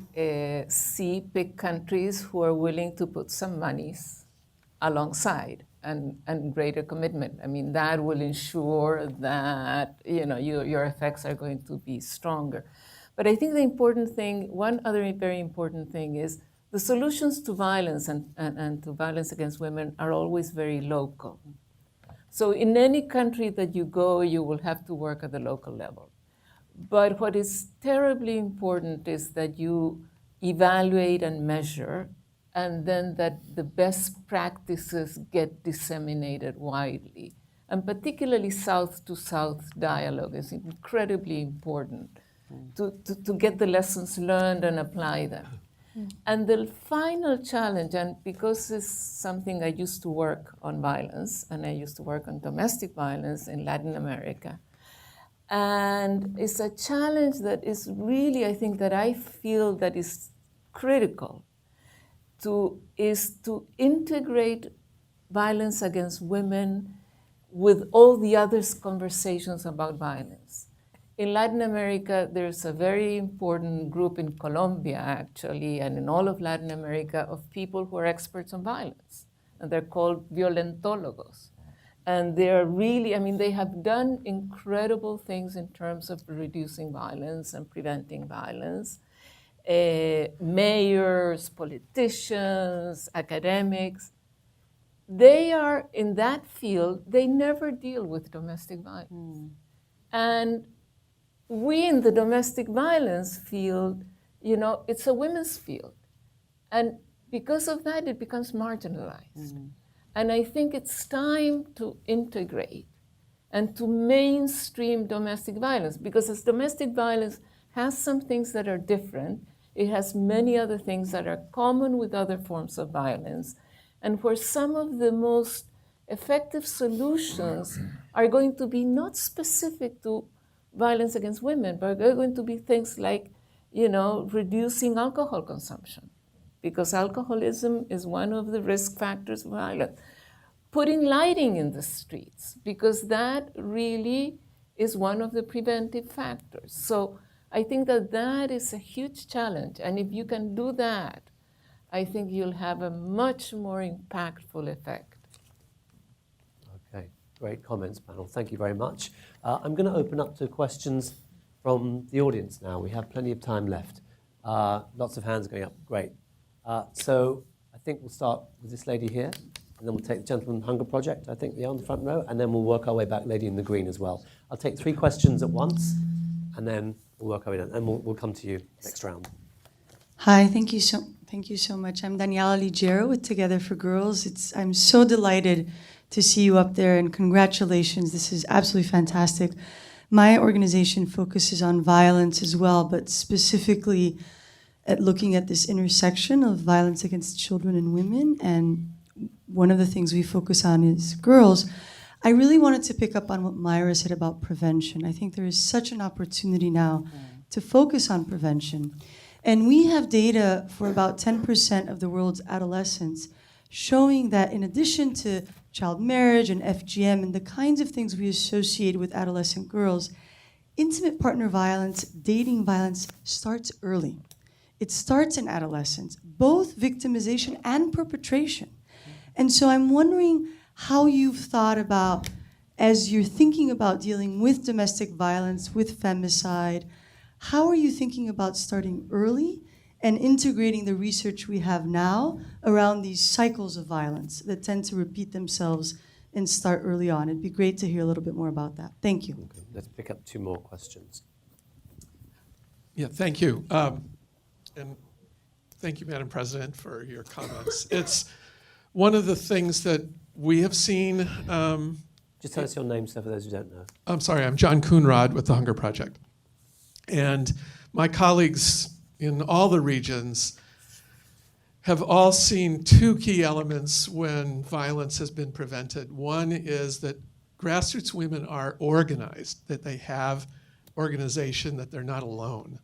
Speaker 5: see big countries who are willing to put some monies alongside and greater commitment. I mean, that will ensure that, your effects are going to be stronger. But I think the important thing, one other very important thing is the solutions to violence and to violence against women are always very local. So in any country that you go, you will have to work at the local level. But what is terribly important is that you evaluate and measure, and then that the best practices get disseminated widely. And particularly South-to-South dialogue is incredibly important to get the lessons learned and apply them. And the final challenge, and because it's something I used to work on violence, and I used to work on domestic violence in Latin America, and it's a challenge that is really, I think, that I feel that is critical is to integrate violence against women with all the other conversations about violence. In Latin America, there's a very important group in Colombia, actually, and in all of Latin America, of people who are experts on violence, and they're called violentólogos. And they're really, they have done incredible things in terms of reducing violence and preventing violence. Mayors, politicians, academics, they are in that field, they never deal with domestic violence. And we in the domestic violence field, it's a women's field. And because of that, it becomes marginalized. And I think it's time to integrate and to mainstream domestic violence, because as domestic violence has some things that are different, it has many other things that are common with other forms of violence, and where some of the most effective solutions are going to be not specific to violence against women, but they're going to be things like, reducing alcohol consumption, because alcoholism is one of the risk factors of violence. Putting lighting in the streets, because that really is one of the preventive factors. So I think that is a huge challenge. And if you can do that, I think you'll have a much more impactful effect.
Speaker 1: Okay. Great comments, panel. Thank you very much. I'm going to open up to questions from the audience now. We have plenty of time left. Lots of hands going up. Great. So I think we'll start with this lady here, and then we'll take the Gentleman Hunger Project, I think, on the front row, and then we'll work our way back, lady in the green as well. I'll take 3 questions at once, and then we'll work our way down, and we'll come to you next round.
Speaker 6: Hi, thank you so much. I'm Daniela Ligero with Together for Girls. I'm so delighted to see you up there, and congratulations. This is absolutely fantastic. My organization focuses on violence as well, but specifically at looking at this intersection of violence against children and women, and one of the things we focus on is girls. I really wanted to pick up on what Myra said about prevention. I think there is such an opportunity now to focus on prevention. And we have data for about 10% of the world's adolescents showing that in addition to child marriage and FGM and the kinds of things we associate with adolescent girls, intimate partner violence, dating violence starts early. It starts in adolescence, both victimization and perpetration. And so I'm wondering how you've thought about, as you're thinking about dealing with domestic violence, with femicide, how are you thinking about starting early and integrating the research we have now around these cycles of violence that tend to repeat themselves and start early on? It'd be great to hear a little bit more about that. Thank you.
Speaker 1: Okay, let's pick up 2 more questions.
Speaker 7: Yeah, thank you. And thank you, Madam President, for your comments. It's one of the things that we have seen.
Speaker 1: Just tell us your name, so for those who don't know.
Speaker 7: I'm sorry, I'm John Coonrod with the Hunger Project. And my colleagues in all the regions have all seen 2 key elements when violence has been prevented. One is that grassroots women are organized, that they have organization, that they're not alone.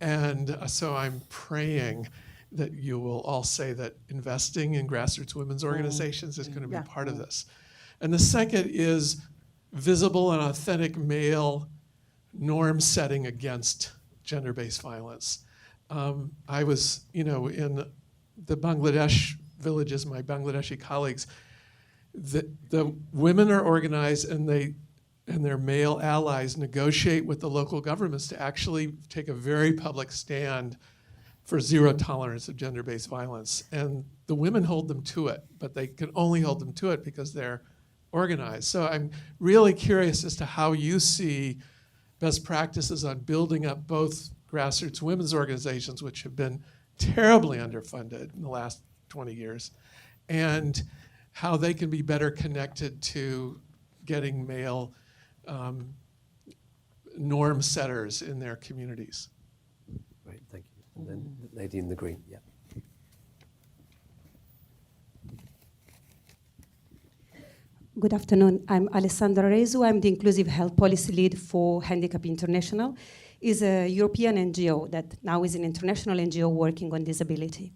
Speaker 7: And so I'm praying that you will all say that investing in grassroots women's organizations is going to be part of this. And the second is visible and authentic male norm setting against gender-based violence. I was, in the Bangladesh villages, my Bangladeshi colleagues, the women are organized and their male allies negotiate with the local governments to actually take a very public stand for zero tolerance of gender-based violence. And the women hold them to it, but they can only hold them to it because they're organized. So I'm really curious as to how you see best practices on building up both grassroots women's organizations, which have been terribly underfunded in the last 20 years, and how they can be better connected to getting male norm setters in their communities.
Speaker 1: Great, thank you. And then the lady in the green, yeah.
Speaker 8: Good afternoon. I'm Alessandra Rezu. I'm the Inclusive Health Policy Lead for Handicap International. It's a European NGO that now is an international NGO working on disability.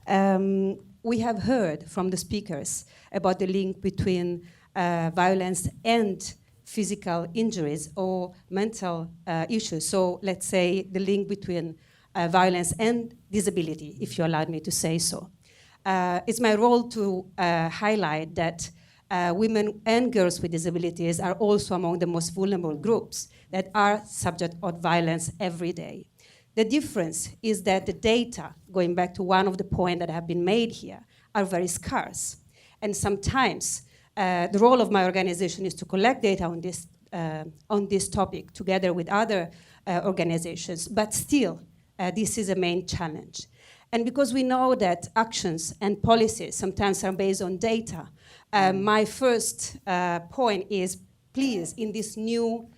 Speaker 8: We have heard from the speakers about the link between violence and physical injuries or mental issues. So let's say the link between violence and disability, if you allowed me to say so. It's my role to highlight that women and girls with disabilities are also among the most vulnerable groups that are subject of violence every day. The difference is that the data, going back to one of the points that have been made here, are very scarce. And sometimes the role of my organization is to collect data on this topic together with other organizations, but still, this is a main challenge. And because we know that actions and policies sometimes are based on data, my first point is, please, in this new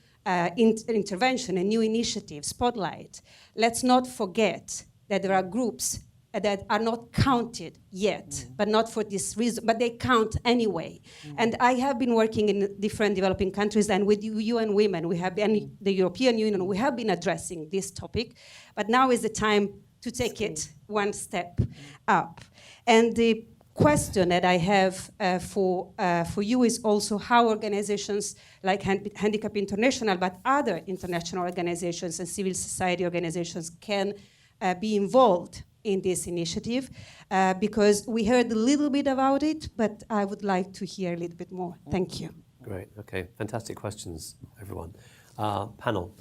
Speaker 8: intervention, a new initiative, Spotlight, let's not forget that there are groups that are not counted yet, but not for this reason, but they count anyway. And I have been working in different developing countries, and with UN Women, we have been, the European Union, we have been addressing this topic, but now is the time to take it one step up. And the question that I have for you is also how organizations like Handicap International, but other international organizations and civil society organizations can be involved in this initiative, because we heard a little bit about it, but I would like to hear a little bit more. Thank you.
Speaker 1: Great. Okay. Fantastic questions, everyone. Panel,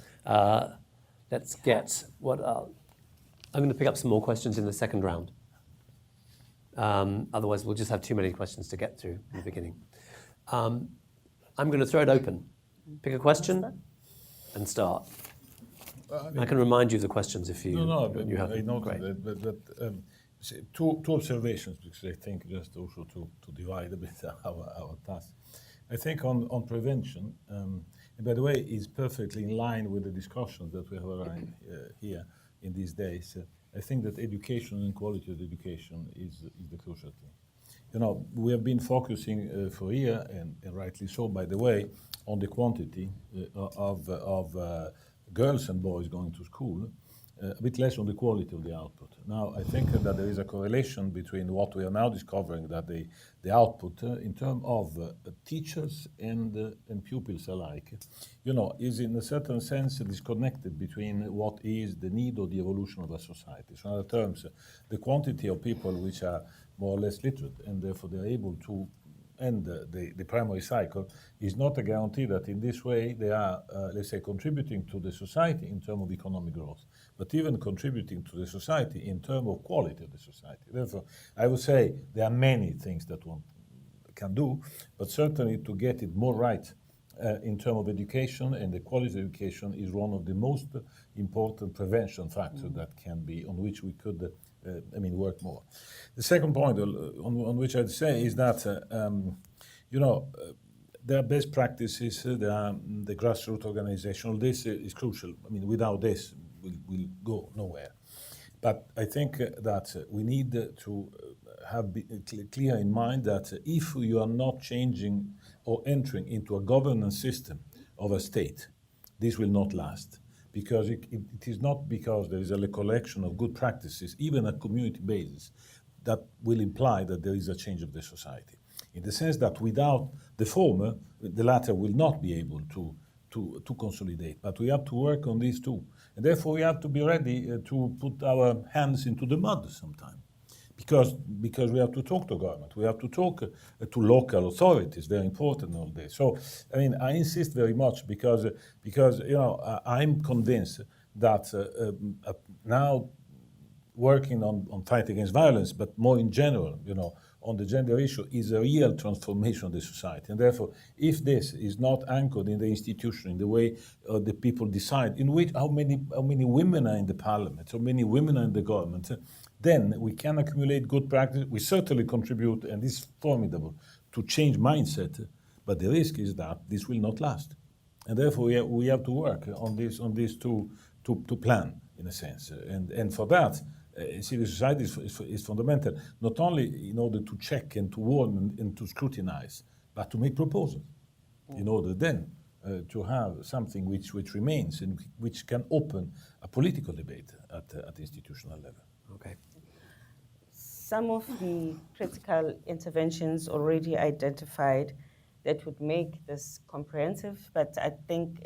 Speaker 1: let's get what. I'm going to pick up some more questions in the second round. Otherwise, we'll just have too many questions to get through in the beginning. I'm going to throw it open. Pick a question and start. I can remind you of the questions if you, you have.
Speaker 4: I know
Speaker 1: Great.
Speaker 4: that, two observations, because I think just also to divide a bit our task. I think on prevention, and by the way, is perfectly in line with the discussions that we have around here in these days. I think that education and quality of education is the crucial thing. You know, we have been focusing for a year, and rightly so, by the way, on the quantity of girls and boys going to school, a bit less on the quality of the output. Now, I think that there is a correlation between what we are now discovering, that the output in terms of teachers and pupils alike, you know, is in a certain sense disconnected between what is the need or the evolution of a society. So in other terms, the quantity of people which are more or less literate and therefore they're able to end the primary cycle is not a guarantee that in this way they are, let's say, contributing to the society in terms of economic growth, but even contributing to the society in terms of quality of the society. Therefore, I would say there are many things that one can do, but certainly to get it more right in terms of education, and the quality of education is one of the most important prevention factors that can be, on which we could work more. The second point on which I'd say is that, there are best practices, there are the grassroots organization. All this is crucial. I mean, without this, we'll go nowhere. But I think that we need to have clear in mind that if you are not changing or entering into a governance system of a state, this will not last. Because it is not because there is a collection of good practices, even at community basis, that will imply that there is a change of the society. In the sense that without the former, the latter will not be able to consolidate. But we have to work on these two. And therefore we have to be ready to put our hands into the mud sometime. Because we have to talk to government, we have to talk to local authorities, very important all this. So, I mean, I insist very much because I'm convinced that now working on fight against violence, but more in general, on the gender issue, is a real transformation of the society. And therefore, if this is not anchored in the institution, in the way the people decide, in which how many women are in the parliament, how many women are in the government, then we can accumulate good practice. We certainly contribute, and this is formidable, to change mindset. But the risk is that this will not last, and therefore we have to work on these two plan in a sense. And for that, civil society is fundamental, not only in order to check and to warn and to scrutinize, but to make proposals, in order then to have something which remains and which can open a political debate at the institutional level.
Speaker 1: Okay.
Speaker 2: Some of the critical interventions already identified that would make this comprehensive, but I think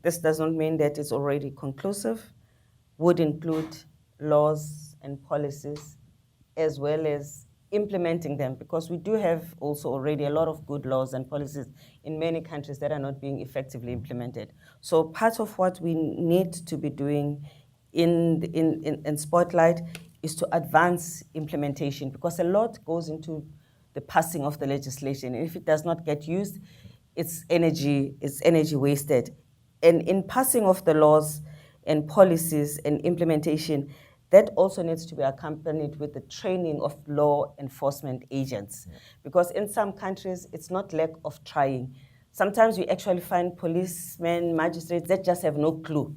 Speaker 2: this does not mean that it's already conclusive, would include laws and policies as well as implementing them, because we do have also already a lot of good laws and policies in many countries that are not being effectively implemented. So part of what we need to be doing in Spotlight is to advance implementation, because a lot goes into the passing of the legislation. And if it does not get used, it's energy wasted. And in passing of the laws and policies and implementation, that also needs to be accompanied with the training of law enforcement agents. Yeah. Because in some countries, it's not lack of trying. Sometimes we actually find policemen, magistrates that just have no clue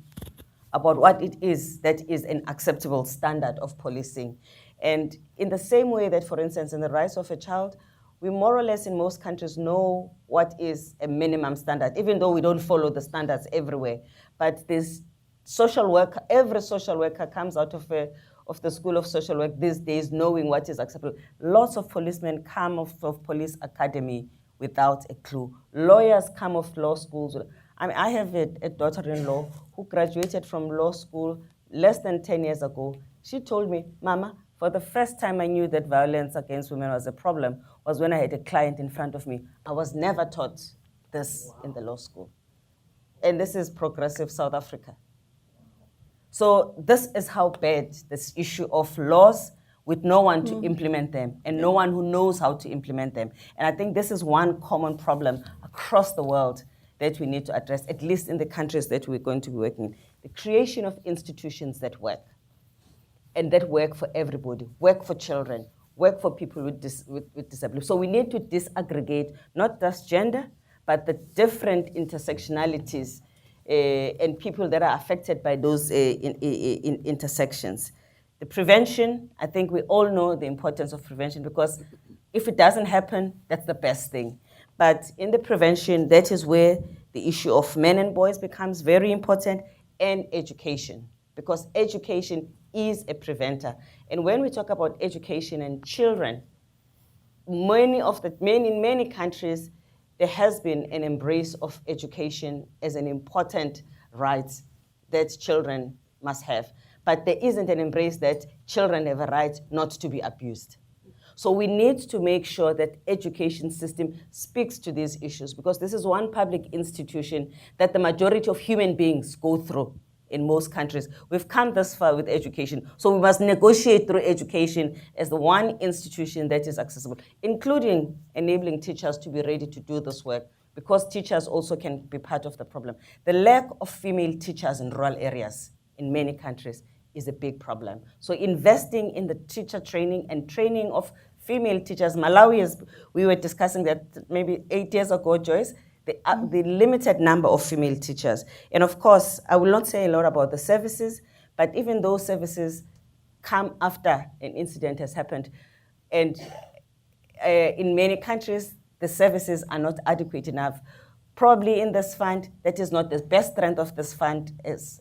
Speaker 2: about what it is that is an acceptable standard of policing. And in the same way that, for instance, in the rights of a child, we more or less in most countries know what is a minimum standard, even though we don't follow the standards everywhere. But this social worker, every social worker comes out of the School of Social Work these days knowing what is acceptable. Lots of policemen come off of police academy without a clue. Lawyers come off law schools. I mean, I have a daughter-in-law who graduated from law school less than 10 years ago. She told me, Mama, for the first time I knew that violence against women was a problem was when I had a client in front of me. I was never taught this in the law school. And this is progressive South Africa. So this is how bad this issue of laws with no one to implement them and no one who knows how to implement them. And I think this is one common problem across the world that we need to address, at least in the countries that we're going to be working in. The creation of institutions that work, and that work for everybody, work for children, work for people with disability. So we need to disaggregate not just gender, but the different intersectionalities and people that are affected by those intersections. The prevention, I think we all know the importance of prevention, because if it doesn't happen, that's the best thing. But in the prevention, that is where the issue of men and boys becomes very important, and education, because education is a preventer. And when we talk about education and children, in many countries, there has been an embrace of education as an important right that children must have. But there isn't an embrace that children have a right not to be abused. So we need to make sure that education system speaks to these issues, because this is one public institution that the majority of human beings go through in most countries. We've come this far with education, so we must negotiate through education as the one institution that is accessible, including enabling teachers to be ready to do this work, because teachers also can be part of the problem. The lack of female teachers in rural areas in many countries is a big problem. So investing in the teacher training and training of female teachers. Malawi, is, we were discussing that maybe 8 years ago, Joyce, the limited number of female teachers. And of course, I will not say a lot about the services, but even those services come after an incident has happened. And in many countries, the services are not adequate enough. Probably in this fund, that is not the best strength of this fund as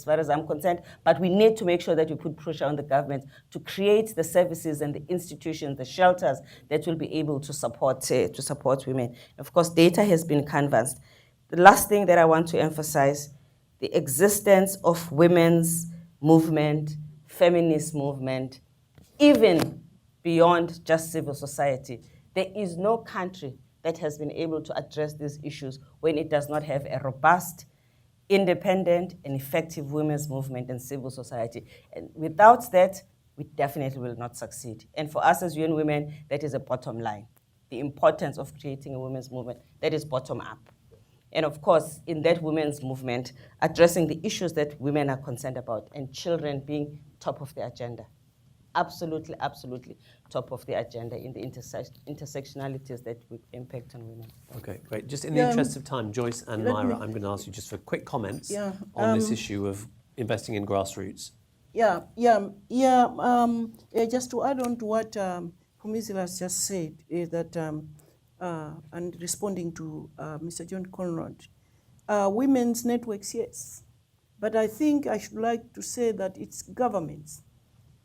Speaker 2: far as I'm concerned, but we need to make sure that we put pressure on the government to create the services and the institutions, the shelters that will be able to support women. Of course, data has been canvassed. The last thing that I want to emphasize, the existence of women's movement, feminist movement, even beyond just civil society. There is no country that has been able to address these issues when it does not have a robust, independent, and effective women's movement and civil society. And without that, we definitely will not succeed. And for us as UN Women, that is a bottom line. The importance of creating a women's movement, that is bottom up. And of course, in that women's movement, addressing the issues that women are concerned about, and children being top of the agenda. Absolutely, absolutely top of the agenda in the intersectionalities that would impact on women.
Speaker 1: Okay, great. Just in the interest of time, Joyce and Myra, I'm going to ask you just for quick comments on this issue of investing in grassroots.
Speaker 3: Just to add on to what Phumzile has just said, is that, and responding to Mr. John Conrad, women's networks, yes. But I think I should like to say that it's governments.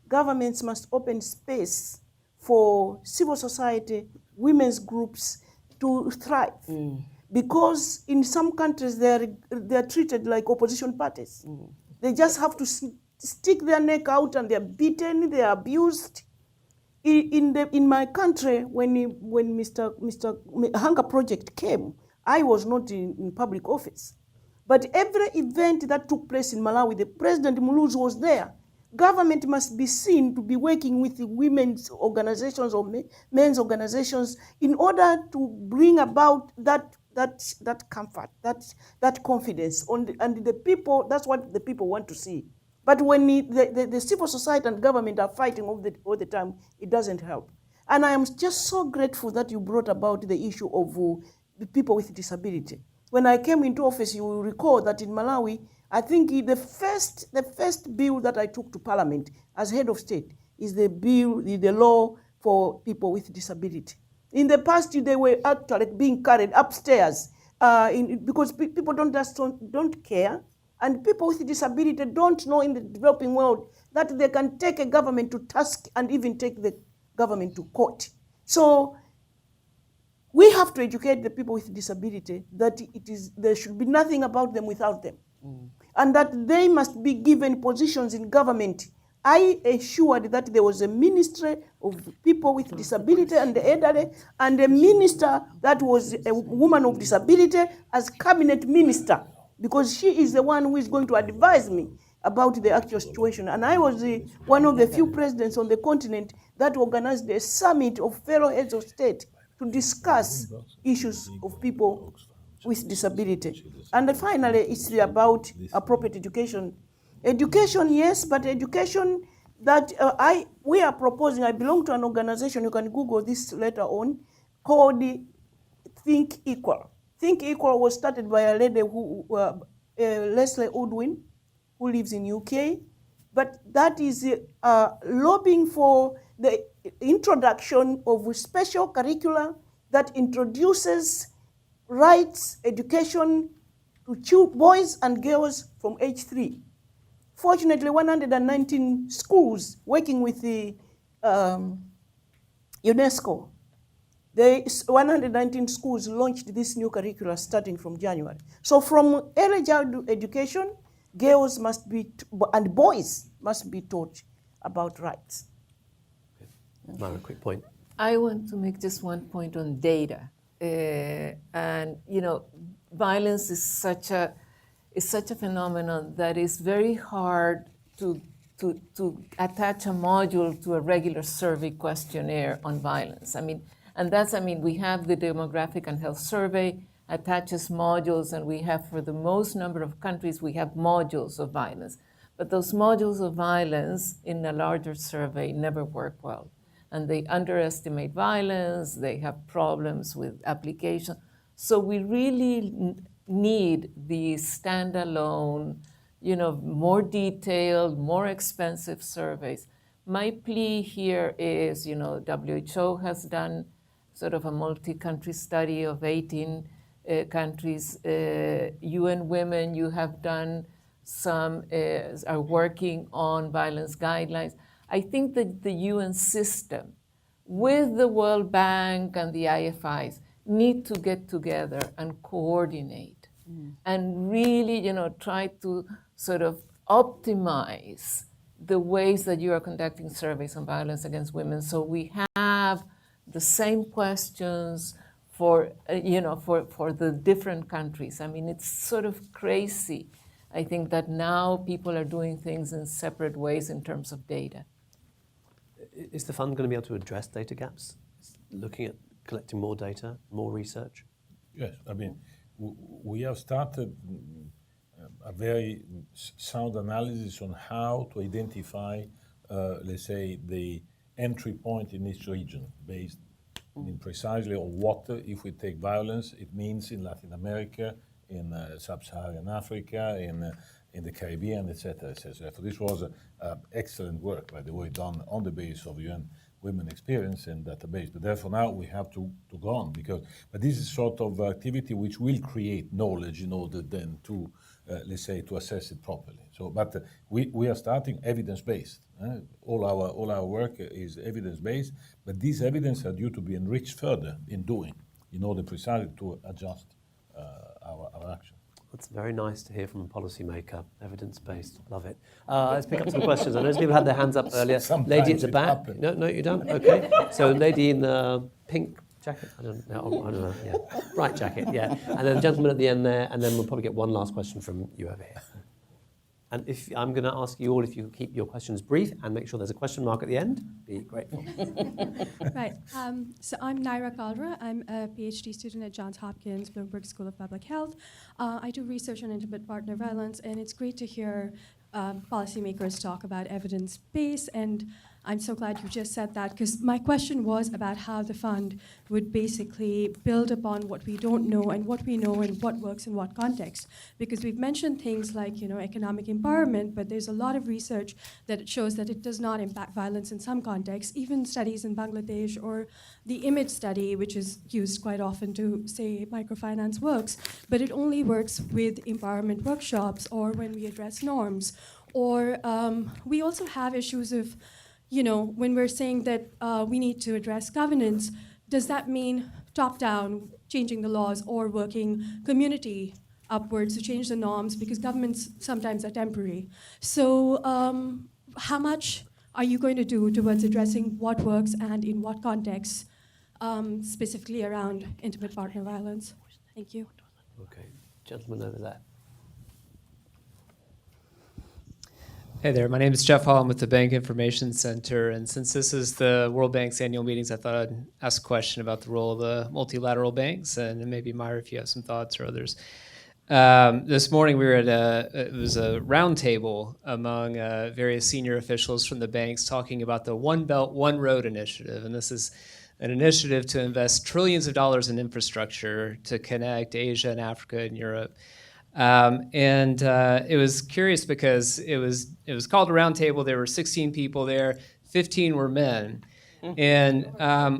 Speaker 3: Governments must open space for civil society, women's groups to thrive. Because in some countries, they're treated like opposition parties. They just have to stick their neck out, and they're beaten, they're abused. In my country, when Mr. Hunger Project came, I was not in public office. But every event that took place in Malawi, the President Muluzi was there. Government must be seen to be working with the women's organizations or men's organizations in order to bring about that comfort, that confidence and the people. That's what the people want to see. But when the civil society and government are fighting all the time, it doesn't help. And I am just so grateful that you brought about the issue of the people with disability. When I came into office, you will recall that in Malawi, I think the first bill that I took to Parliament as head of state is the law for people with disability. In the past, they were actually being carried upstairs because people don't care, and people with disability don't know in the developing world that they can take a government to task and even take the government to court. So we have to educate the people with disability that there should be nothing about them without them. And that they must be given positions in government I ensured that there was a ministry of people with disability and the elderly, and a minister that was a woman of disability as cabinet minister, because she is the one who is going to advise me about the actual situation. And I was one of the few presidents on the continent that organized a summit of fellow heads of state to discuss issues of people with disability. And finally, it's about appropriate education. Education, yes, but education that we are proposing, I belong to an organization, you can Google this later on, called Think Equal. Think Equal was started by a lady who, Leslie Udwin, who lives in UK, but that is lobbying for the introduction of special curricula that introduces rights education to boys and girls from age 3. Fortunately, 119 schools working with the UNESCO, the 119 schools launched this new curricula starting from January. So from early childhood education, girls must be, and boys must be taught about rights.
Speaker 1: Myra, quick point.
Speaker 5: I want to make just one point on data. And you know, violence is such a phenomenon that is very hard to attach a module to a regular survey questionnaire on violence. I mean, we have the Demographic and Health Survey attaches modules, and we have, for the most number of countries, we have modules of violence. But those modules of violence in a larger survey never work well. And they underestimate violence, they have problems with application. So we really need these standalone, more detailed, more expensive surveys. My plea here is, WHO has done sort of a multi-country study of 18 countries. UN Women, you have done some, are working on violence guidelines. I think that the UN system, with the World Bank and the IFIs, need to get together and coordinate and really, try to sort of optimize the ways that you are conducting surveys on violence against women, so we have the same questions for the different countries. I mean, it's sort of crazy. I think that now people are doing things in separate ways in terms of data.
Speaker 1: Is the fund going to be able to address data gaps? Looking at collecting more data, more research?
Speaker 4: Yes, I mean, we have started a very sound analysis on how to identify, let's say, the entry point in each region based in precisely on what, if we take violence, it means in Latin America, in sub-Saharan Africa, in the Caribbean, etc., etc. So this was excellent work, by the way, done on the basis of UN Women Experience and database. But therefore now we have to go on, but this is sort of activity which will create knowledge in order then to, let's say, to assess it properly. So, but we are starting evidence-based. All our work is evidence-based, but this evidence are due to be enriched further in order precisely to adjust our action.
Speaker 1: That's very nice to hear from a policymaker, evidence-based. Love it. Let's pick up some questions. I know some people had their hands up earlier.
Speaker 4: Sometimes
Speaker 1: lady at the
Speaker 4: it
Speaker 1: back.
Speaker 4: happens.
Speaker 1: No, you don't? Okay. So lady in the pink jacket. I don't know. Yeah. Right jacket, yeah. And then gentleman at the end there, and then we'll probably get one last question from you over here. And if I'm going to ask you all if you could keep your questions brief and make sure there's a question mark at the end, be grateful.
Speaker 9: Right. So I'm Naira Kalra. I'm a PhD student at Johns Hopkins Bloomberg School of Public Health. I do research on intimate partner violence, and it's great to hear policymakers talk about evidence-based, and I'm so glad you just said that, because my question was about how the fund would basically build upon what we don't know and what we know and what works in what context. Because we've mentioned things like, economic empowerment, but there's a lot of research that shows that it does not impact violence in some contexts, even studies in Bangladesh or the image study, which is used quite often to say microfinance works, but it only works with empowerment workshops or when we address norms. Or we also have issues of, when we're saying that we need to address governance, does that mean top-down, changing the laws, or working community upwards to change the norms? Because governments sometimes are temporary. So how much are you going to do towards addressing what works and in what context, specifically around intimate partner violence? Thank you.
Speaker 1: Okay, gentleman over there.
Speaker 10: Hey there, my name is Jeff Hall. I'm with the Bank Information Center, and since this is the World Bank's annual meetings, I thought I'd ask a question about the role of the multilateral banks, and maybe Myra, if you have some thoughts, or others. This morning we were at it was a roundtable among various senior officials from the banks talking about the One Belt, One Road initiative, and this is an initiative to invest trillions of dollars in infrastructure to connect Asia and Africa and Europe. It was curious because it was called a roundtable. There were 16 people there, 15 were men. And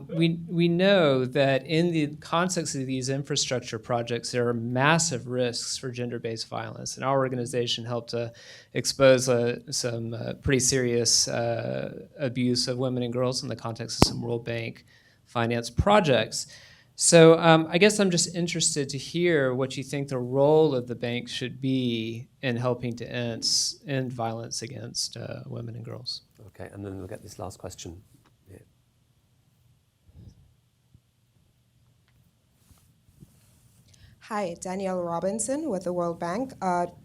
Speaker 10: we know that in the context of these infrastructure projects, there are massive risks for gender-based violence. And our organization helped to expose some pretty serious abuse of women and girls in the context of some World Bank finance projects. So I guess I'm just interested to hear what you think the role of the bank should be in helping to end violence against women and girls.
Speaker 1: Okay, and then we'll get this last question. Yeah.
Speaker 11: Hi, Danielle Robinson with the World Bank.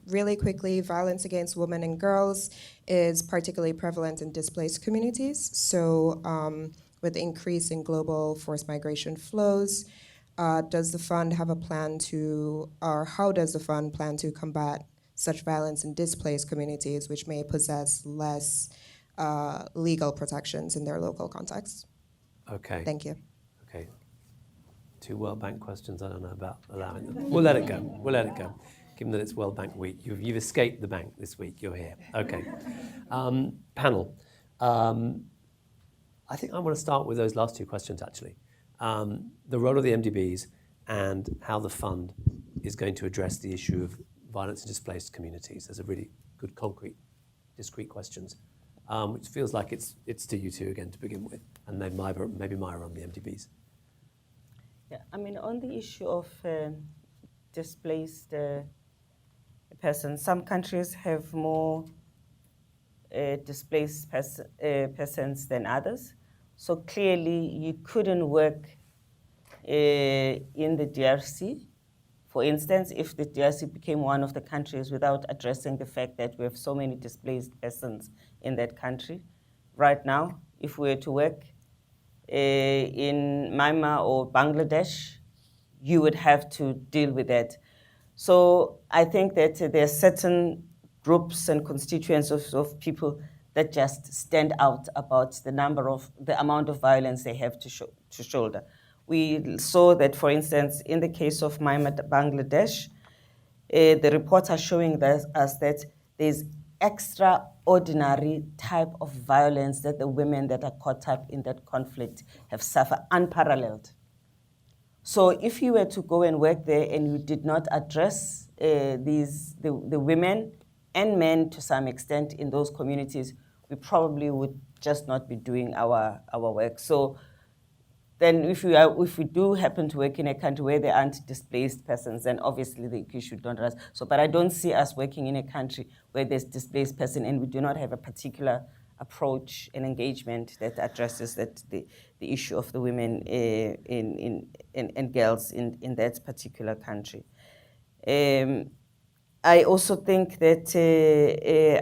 Speaker 11: Really quickly, violence against women and girls is particularly prevalent in displaced communities. So with the increase in global forced migration flows, does the fund have a plan to, or how does the fund plan to combat such violence in displaced communities which may possess less legal protections in their local context?
Speaker 1: Okay.
Speaker 11: Thank you.
Speaker 1: Okay. 2 World Bank questions. I don't know about allowing them. We'll let it go. We'll let it go. Given that it's World Bank Week, you've escaped the bank this week. You're here. Okay. Panel. I think I want to start with those last 2 questions, actually. The role of the MDBs and how the fund is going to address the issue of violence in displaced communities. Those are really good, concrete, discrete questions, which feels like it's to you two again to begin with, and then maybe Myra on the MDBs.
Speaker 2: Yeah, I mean, on the issue of displaced persons, some countries have more displaced persons than others. So clearly, you couldn't work in the DRC, for instance, if the DRC became one of the countries without addressing the fact that we have so many displaced persons in that country. Right now, if we were to work in Myanmar or Bangladesh, you would have to deal with that. So I think that there are certain groups and constituents of people that just stand out about the amount of violence they have to shoulder. We saw that, for instance, in the case of Myanmar, Bangladesh, the reports are showing us that there's extraordinary type of violence that the women that are caught up in that conflict have suffered, unparalleled. So if you were to go and work there and you did not address the women and men to some extent in those communities, we probably would just not be doing our work. So then if we do happen to work in a country where there aren't displaced persons, then obviously the issue don't arise. So, but I don't see us working in a country where there's displaced person and we do not have a particular approach and engagement that addresses the issue of the women and girls in that particular country. I also think that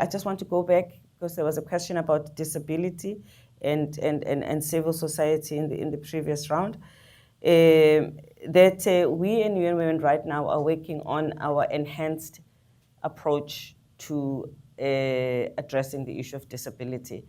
Speaker 2: I just want to go back because there was a question about disability and civil society in the previous round. That we and UN Women right now are working on our enhanced approach to addressing the issue of disability,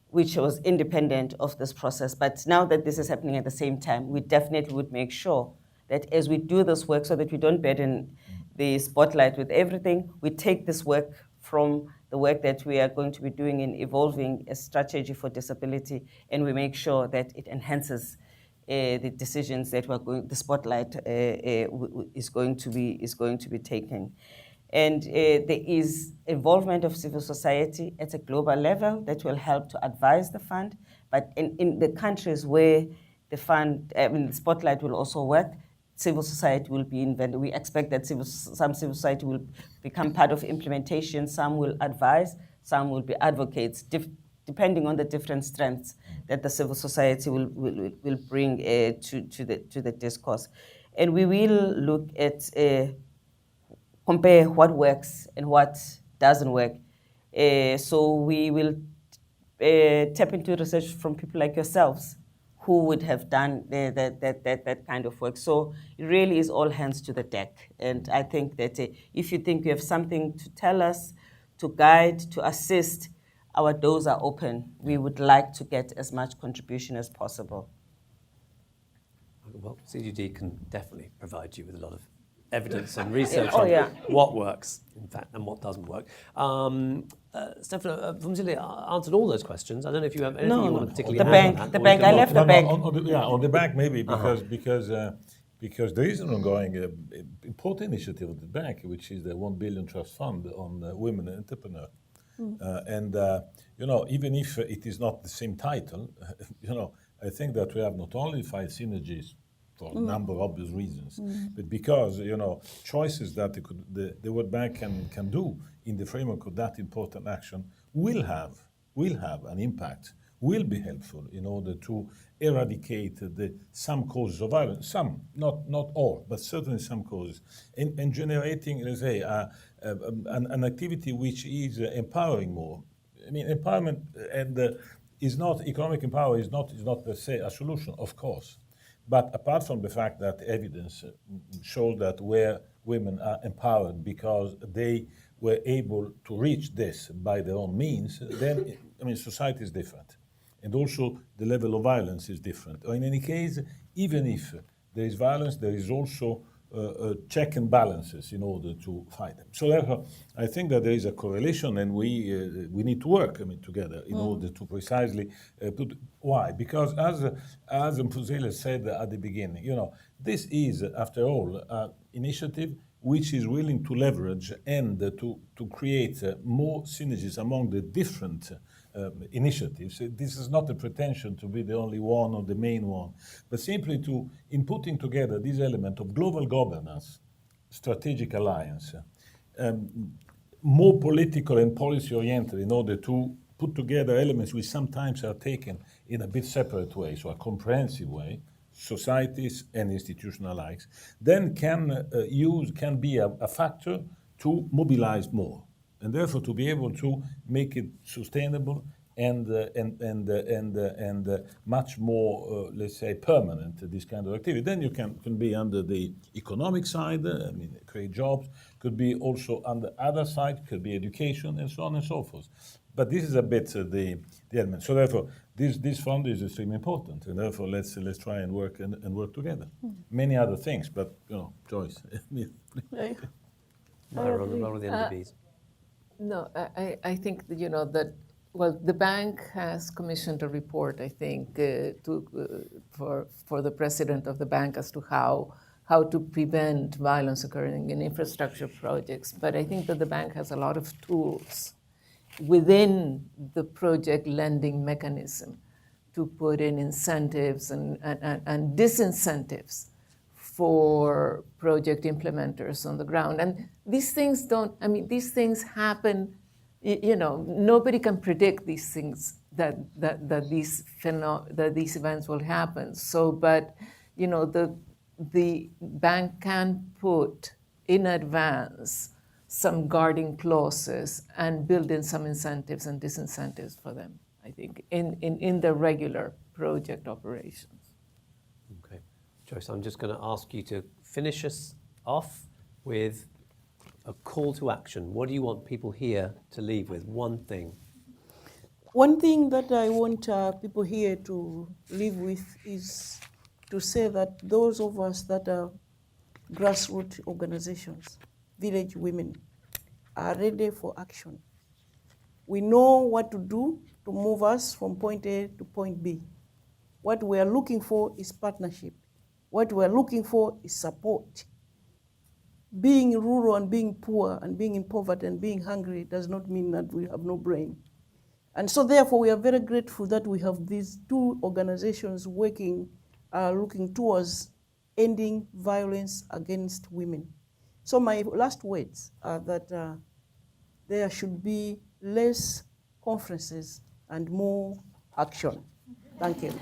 Speaker 2: which was independent of this process. But now that this is happening at the same time, we definitely would make sure that as we do this work so that we don't burden the spotlight with everything, we take this work from the work that we are going to be doing in evolving a strategy for disability, and we make sure that it enhances the decisions that the spotlight is going to be taken. And there is involvement of civil society at a global level that will help to advise the fund. But in the countries where the fund, the spotlight will also work, civil society will be involved. We expect that some civil society will become part of implementation, some will advise, some will be advocates, depending on the different strengths that the civil society will bring to the discourse. And we will look at, compare what works and what doesn't work. So we will tap into research from people like yourselves who would have done that kind of work. So it really is all hands to the deck. And I think that if you think you have something to tell us, to guide, to assist, our doors are open. We would like to get as much contribution as possible.
Speaker 1: Well, CGD can definitely provide you with a lot of evidence and research
Speaker 2: Oh,
Speaker 1: on
Speaker 2: yeah.
Speaker 1: what works, in fact, and what doesn't work. Stefano, Vumzile answered all those questions. I don't know if you have anything you want to particularly
Speaker 2: The
Speaker 1: add
Speaker 2: bank,
Speaker 1: on that.
Speaker 2: the
Speaker 1: or we
Speaker 2: bank.
Speaker 1: can-
Speaker 2: I left the bank.
Speaker 4: On the bank maybe because there is an ongoing important initiative of the bank, which is the 1 billion trust fund on women entrepreneurs. Even if it is not the same title, I think that we have not only find synergies for a number of obvious reasons, but because choices that the World Bank can do in the framework of that important action will have an impact, will be helpful in order to eradicate some causes of violence, some, not all, but certainly some causes, and generating, let's say, an activity which is empowering more. I mean, empowerment is not economic empowerment is not per se a solution, of course. But apart from the fact that evidence shows that where women are empowered because they were able to reach this by their own means, then society is different. And also the level of violence is different. Or in any case, even if there is violence, there is also check and balances in order to fight them. So therefore, I think that there is a correlation, and we need to work together in order to precisely put. Why? Because as Mpuzile said at the beginning, this is, after all, an initiative which is willing to leverage and to create more synergies among the different initiatives. This is not a pretension to be the only one or the main one, but simply in putting together this element of global governance, strategic alliance, more political and policy oriented in order to put together elements which sometimes are taken in a bit separate way, so a comprehensive way, societies and institutional alike, then can be a factor to mobilize more, and therefore to be able to make it sustainable and much more, let's say, permanent, this kind of activity. Then you can be under the economic side, create jobs, could be also on the other side, could be education, and so on and so forth. But this is a bit the element. So therefore, this fund is extremely important, and therefore let's try and work together. Many other things, but Joyce.
Speaker 1: Myra, on the role of the MDBs.
Speaker 5: No, I think that the bank has commissioned a report, I think, for the president of the bank as to how to prevent violence occurring in infrastructure projects. But I think that the bank has a lot of tools within the project lending mechanism to put in incentives and disincentives for project implementers on the ground. And these things these things happen, nobody can predict these things, that these events will happen. So, but, the bank can put in advance some guarding clauses and build in some incentives and disincentives for them, I think, in the regular project operations.
Speaker 1: Okay. Joyce, I'm just going to ask you to finish us off with a call to action. What do you want people here to leave with? One thing.
Speaker 3: One thing that I want people here to live with is to say that those of us that are grassroots organizations, village women, are ready for action. We know what to do to move us from point A to point B. What we are looking for is partnership. What we are looking for is support. Being rural and being poor and being in poverty and being hungry does not mean that we have no brain. And so therefore we are very grateful that we have these two organizations working, looking towards ending violence against women. So my last words are that there should be less conferences and more action. Thank you.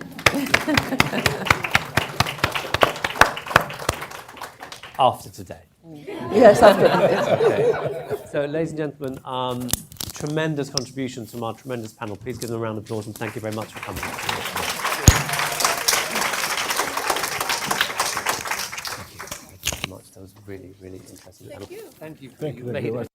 Speaker 1: After today.
Speaker 3: Yes, after.
Speaker 1: Okay. So, ladies and gentlemen, tremendous contributions from our tremendous panel. Please give them a round of applause and thank you very much for coming. Thank you very much. That was really, really interesting.
Speaker 5: Thank you.
Speaker 10: Thank you.
Speaker 4: Thank you
Speaker 1: Made
Speaker 4: very
Speaker 1: it.
Speaker 4: much.